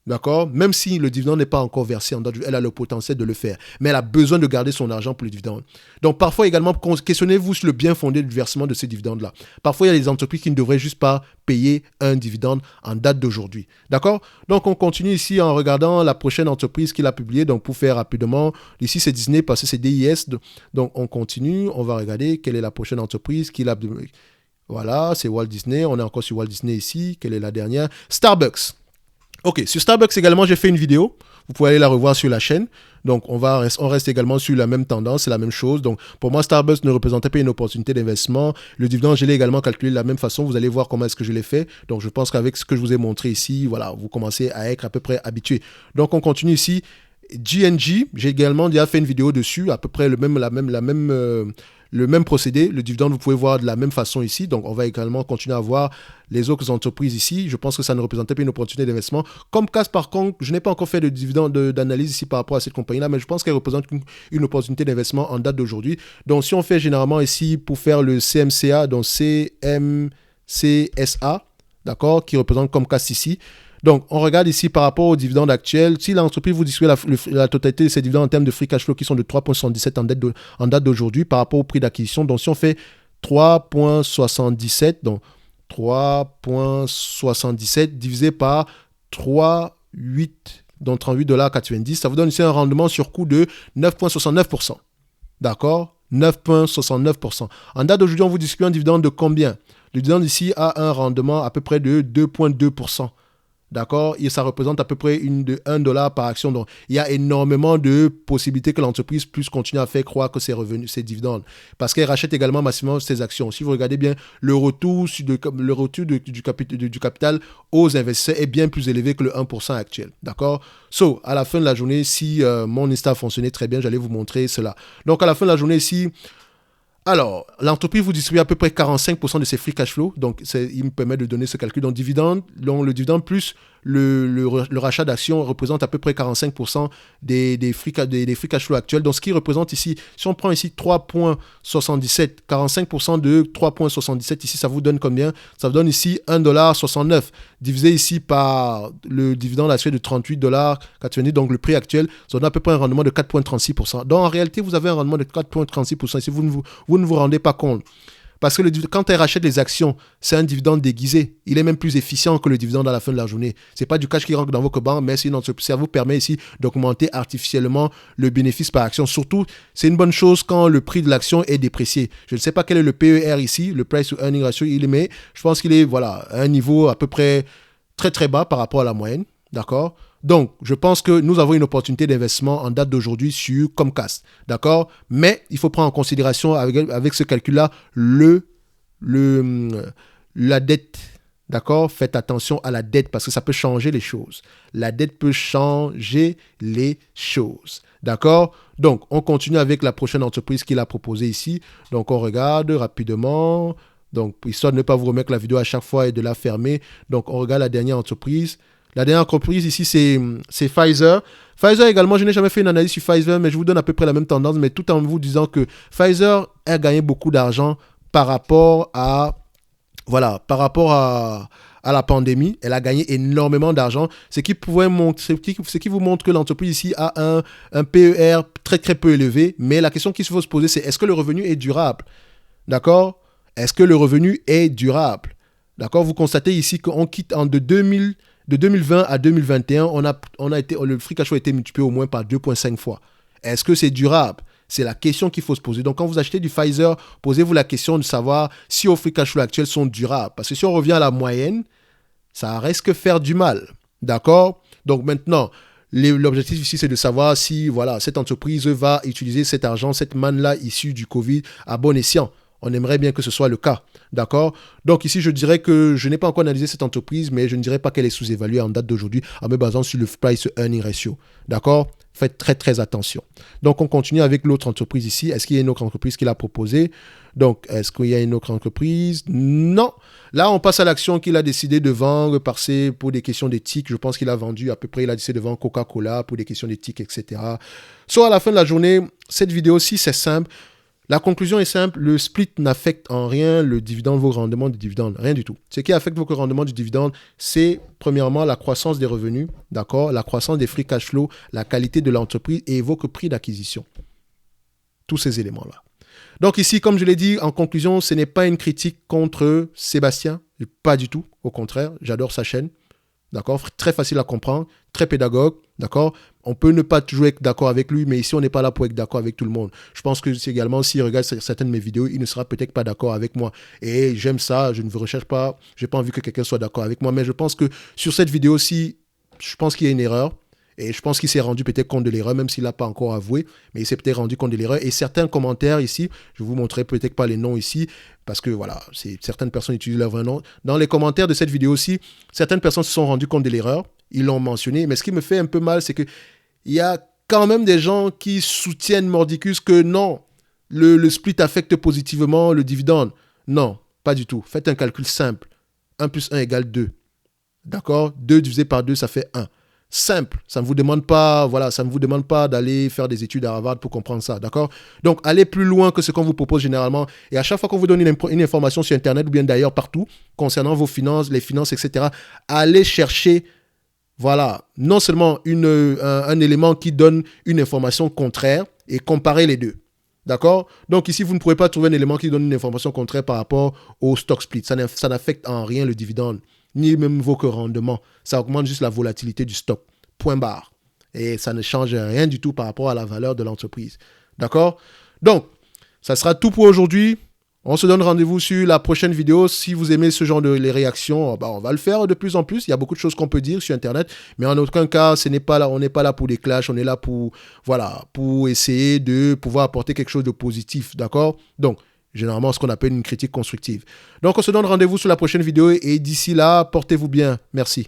D'accord? Même si le dividende n'est pas encore versé en date, elle a le potentiel de le faire. Mais elle a besoin de garder son argent pour le dividende. Donc, parfois également, questionnez-vous sur le bien fondé du versement de ces dividendes-là. Parfois, il y a des entreprises qui ne devraient juste pas payer un dividende en date d'aujourd'hui. D'accord? Donc, on continue ici en regardant la prochaine entreprise qu'il a publiée. Donc, pour faire rapidement, ici, c'est Disney parce que c'est DIS. Donc, on continue. On va regarder quelle est la prochaine entreprise qu'il a. Voilà, c'est Walt Disney. On est encore sur Walt Disney ici. Quelle est la dernière? Starbucks. Ok, sur Starbucks également, j'ai fait une vidéo. Vous pouvez aller la revoir sur la chaîne. Donc, on reste également sur la même tendance, c'est la même chose. Donc, pour moi, Starbucks ne représentait pas une opportunité d'investissement. Le dividende, je l'ai également calculé de la même façon. Vous allez voir comment est-ce que je l'ai fait. Donc, je pense qu'avec ce que je vous ai montré ici, voilà, vous commencez à être à peu près habitué. Donc, on continue ici. G&G, j'ai également déjà fait une vidéo dessus, à peu près le même procédé. Le dividende, vous pouvez voir de la même façon ici. Donc, on va également continuer à voir les autres entreprises ici. Je pense que ça ne représentait pas une opportunité d'investissement. Comcast, par contre, je n'ai pas encore fait de dividende d'analyse ici par rapport à cette compagnie-là, mais je pense qu'elle représente une opportunité d'investement en date d'aujourd'hui. Donc, si on fait généralement ici pour faire le CMCA, donc CMCSA, d'accord, qui représente Comcast ici. Donc, on regarde ici par rapport aux dividendes actuels. Si l'entreprise vous distribue la totalité de ses dividendes en termes de free cash flow qui sont de 3,77 en date d'aujourd'hui par rapport au prix d'acquisition. Donc, si on fait 3,77, donc 3,77 divisé par 3,8, donc $38,90, ça vous donne ici un rendement sur coût de 9,69%. D'accord? 9,69%. En date d'aujourd'hui, on vous distribue un dividende de combien? Le dividende ici a un rendement à peu près de 2,2%. D'accord? Et ça représente à peu près de $1 par action. Donc, il y a énormément de possibilités que l'entreprise puisse continuer à faire croire que ses revenus, ses dividendes. Parce qu'elle rachète également massivement ses actions. Si vous regardez bien, le retour du capital aux investisseurs est bien plus élevé que le 1% actuel. D'accord? So, à la fin de la journée, si mon Insta fonctionnait très bien, j'allais vous montrer cela. Donc, à la fin de la journée, ici, alors, l'entreprise vous distribue à peu près 45% de ses free cash flow. Donc, il me permet de donner ce calcul. Donc, le dividende plus le rachat d'actions représente à peu près 45% des free cash flow actuels. Donc, ce qui représente ici, si on prend ici 3,77, 45% de 3,77, ici, ça vous donne combien? Ça vous donne ici 1,69$ divisé ici par le dividende actuel de 38,90$, donc le prix actuel, ça donne à peu près un rendement de 4,36%. Donc, en réalité, vous avez un rendement de 4,36% si vous ne vous rendez pas compte. Parce que quand elle rachète les actions, c'est un dividende déguisé. Il est même plus efficient que le dividende à la fin de la journée. Ce n'est pas du cash qui rentre dans votre banque, mais ça vous permet ici d'augmenter artificiellement le bénéfice par action. Surtout, c'est une bonne chose quand le prix de l'action est déprécié. Je ne sais pas quel est le PER ici, le Price to Earning Ratio, mais je pense qu'il est à un niveau à peu près très très bas par rapport à la moyenne. D'accord? Donc, je pense que nous avons une opportunité d'investissement en date d'aujourd'hui sur Comcast. D'accord? Mais il faut prendre en considération avec ce calcul-là la dette. D'accord? Faites attention à la dette parce que ça peut changer les choses. La dette peut changer les choses. D'accord? Donc, on continue avec la prochaine entreprise qu'il a proposée ici. Donc, on regarde rapidement. Donc, histoire de ne pas vous remettre la vidéo à chaque fois et de la fermer. Donc, on regarde la dernière entreprise. La dernière entreprise ici, c'est Pfizer. Pfizer également, je n'ai jamais fait une analyse sur Pfizer, mais je vous donne à peu près la même tendance, mais tout en vous disant que Pfizer a gagné beaucoup d'argent par rapport à la pandémie. Elle a gagné énormément d'argent, ce qui vous montre que l'entreprise ici a un PER très très peu élevé, mais la question qu'il faut se poser, c'est est-ce que le revenu est durable? D'accord? Est-ce que le revenu est durable? D'accord? Vous constatez ici qu'on quitte de 2020 à 2021, le free cash flow a été multiplié au moins par 2,5 fois. Est-ce que c'est durable? C'est la question qu'il faut se poser. Donc, quand vous achetez du Pfizer, posez-vous la question de savoir si vos free cash flow actuels sont durables. Parce que si on revient à la moyenne, ça risque de faire du mal. D'accord? Donc, maintenant, l'objectif ici, c'est de savoir si cette entreprise va utiliser cet argent, cette manne-là issue du Covid à bon escient. On aimerait bien que ce soit le cas. D'accord? Donc ici, je dirais que je n'ai pas encore analysé cette entreprise, mais je ne dirais pas qu'elle est sous-évaluée en date d'aujourd'hui en me basant sur le Price Earning Ratio. D'accord? Faites très, très attention. Donc, on continue avec l'autre entreprise ici. Est-ce qu'il y a une autre entreprise qu'il a proposée? Donc, est-ce qu'il y a une autre entreprise? Non. Là, on passe à l'action qu'il a décidé de vendre pour des questions d'éthique. Je pense qu'il a vendu à peu près, il a décidé de vendre Coca-Cola pour des questions d'éthique, etc. Soit à la fin de la journée, cette vidéo-ci, c'est simple. La conclusion est simple, le split n'affecte en rien le dividende, vos rendements de dividende, rien du tout. Ce qui affecte vos rendements du dividende, c'est premièrement la croissance des revenus, d'accord, la croissance des free cash flow, la qualité de l'entreprise et vos prix d'acquisition. Tous ces éléments-là. Donc ici, comme je l'ai dit, en conclusion, ce n'est pas une critique contre Sébastien, pas du tout, au contraire, j'adore sa chaîne. D'accord? Très facile à comprendre, très pédagogue, d'accord? On peut ne pas toujours être d'accord avec lui, mais ici, on n'est pas là pour être d'accord avec tout le monde. Je pense que c'est également, s'il regarde certaines de mes vidéos, il ne sera peut-être pas d'accord avec moi. Et j'aime ça, je ne recherche pas, je n'ai pas envie que quelqu'un soit d'accord avec moi, mais je pense que sur cette vidéo-ci, je pense qu'il y a une erreur. Et je pense qu'il s'est rendu peut-être compte de l'erreur, même s'il n'a pas encore avoué, mais il s'est peut-être rendu compte de l'erreur. Et certains commentaires ici, je vous montrerai peut-être pas les noms ici, parce que certaines personnes utilisent leur vrai nom. Dans les commentaires de cette vidéo-ci, certaines personnes se sont rendues compte de l'erreur, ils l'ont mentionné, mais ce qui me fait un peu mal, c'est qu'il y a quand même des gens qui soutiennent mordicus que non, le split affecte positivement le dividende. Non, pas du tout. Faites un calcul simple. 1 plus 1 égale 2. D'accord? 2 divisé par 2, ça fait 1. Simple, ça ne vous demande pas, d'aller faire des études à Harvard pour comprendre ça, d'accord? Donc, allez plus loin que ce qu'on vous propose généralement. Et à chaque fois qu'on vous donne une information sur Internet ou bien d'ailleurs partout, concernant vos finances, les finances, etc., allez chercher, non seulement un élément qui donne une information contraire et comparer les deux. D'accord? Donc ici, vous ne pourrez pas trouver un élément qui donne une information contraire par rapport au stock split. Ça n'affecte en rien le dividende, ni même vos rendements. Ça augmente juste la volatilité du stock. Point barre. Et ça ne change rien du tout par rapport à la valeur de l'entreprise. D'accord? Donc, ça sera tout pour aujourd'hui. On se donne rendez-vous sur la prochaine vidéo. Si vous aimez ce genre de réactions, on va le faire de plus en plus. Il y a beaucoup de choses qu'on peut dire sur Internet. Mais en aucun cas, on n'est pas là pour des clashs. On est là pour essayer de pouvoir apporter quelque chose de positif. D'accord? Donc, généralement, ce qu'on appelle une critique constructive. Donc, on se donne rendez-vous sur la prochaine vidéo. Et d'ici là, portez-vous bien. Merci.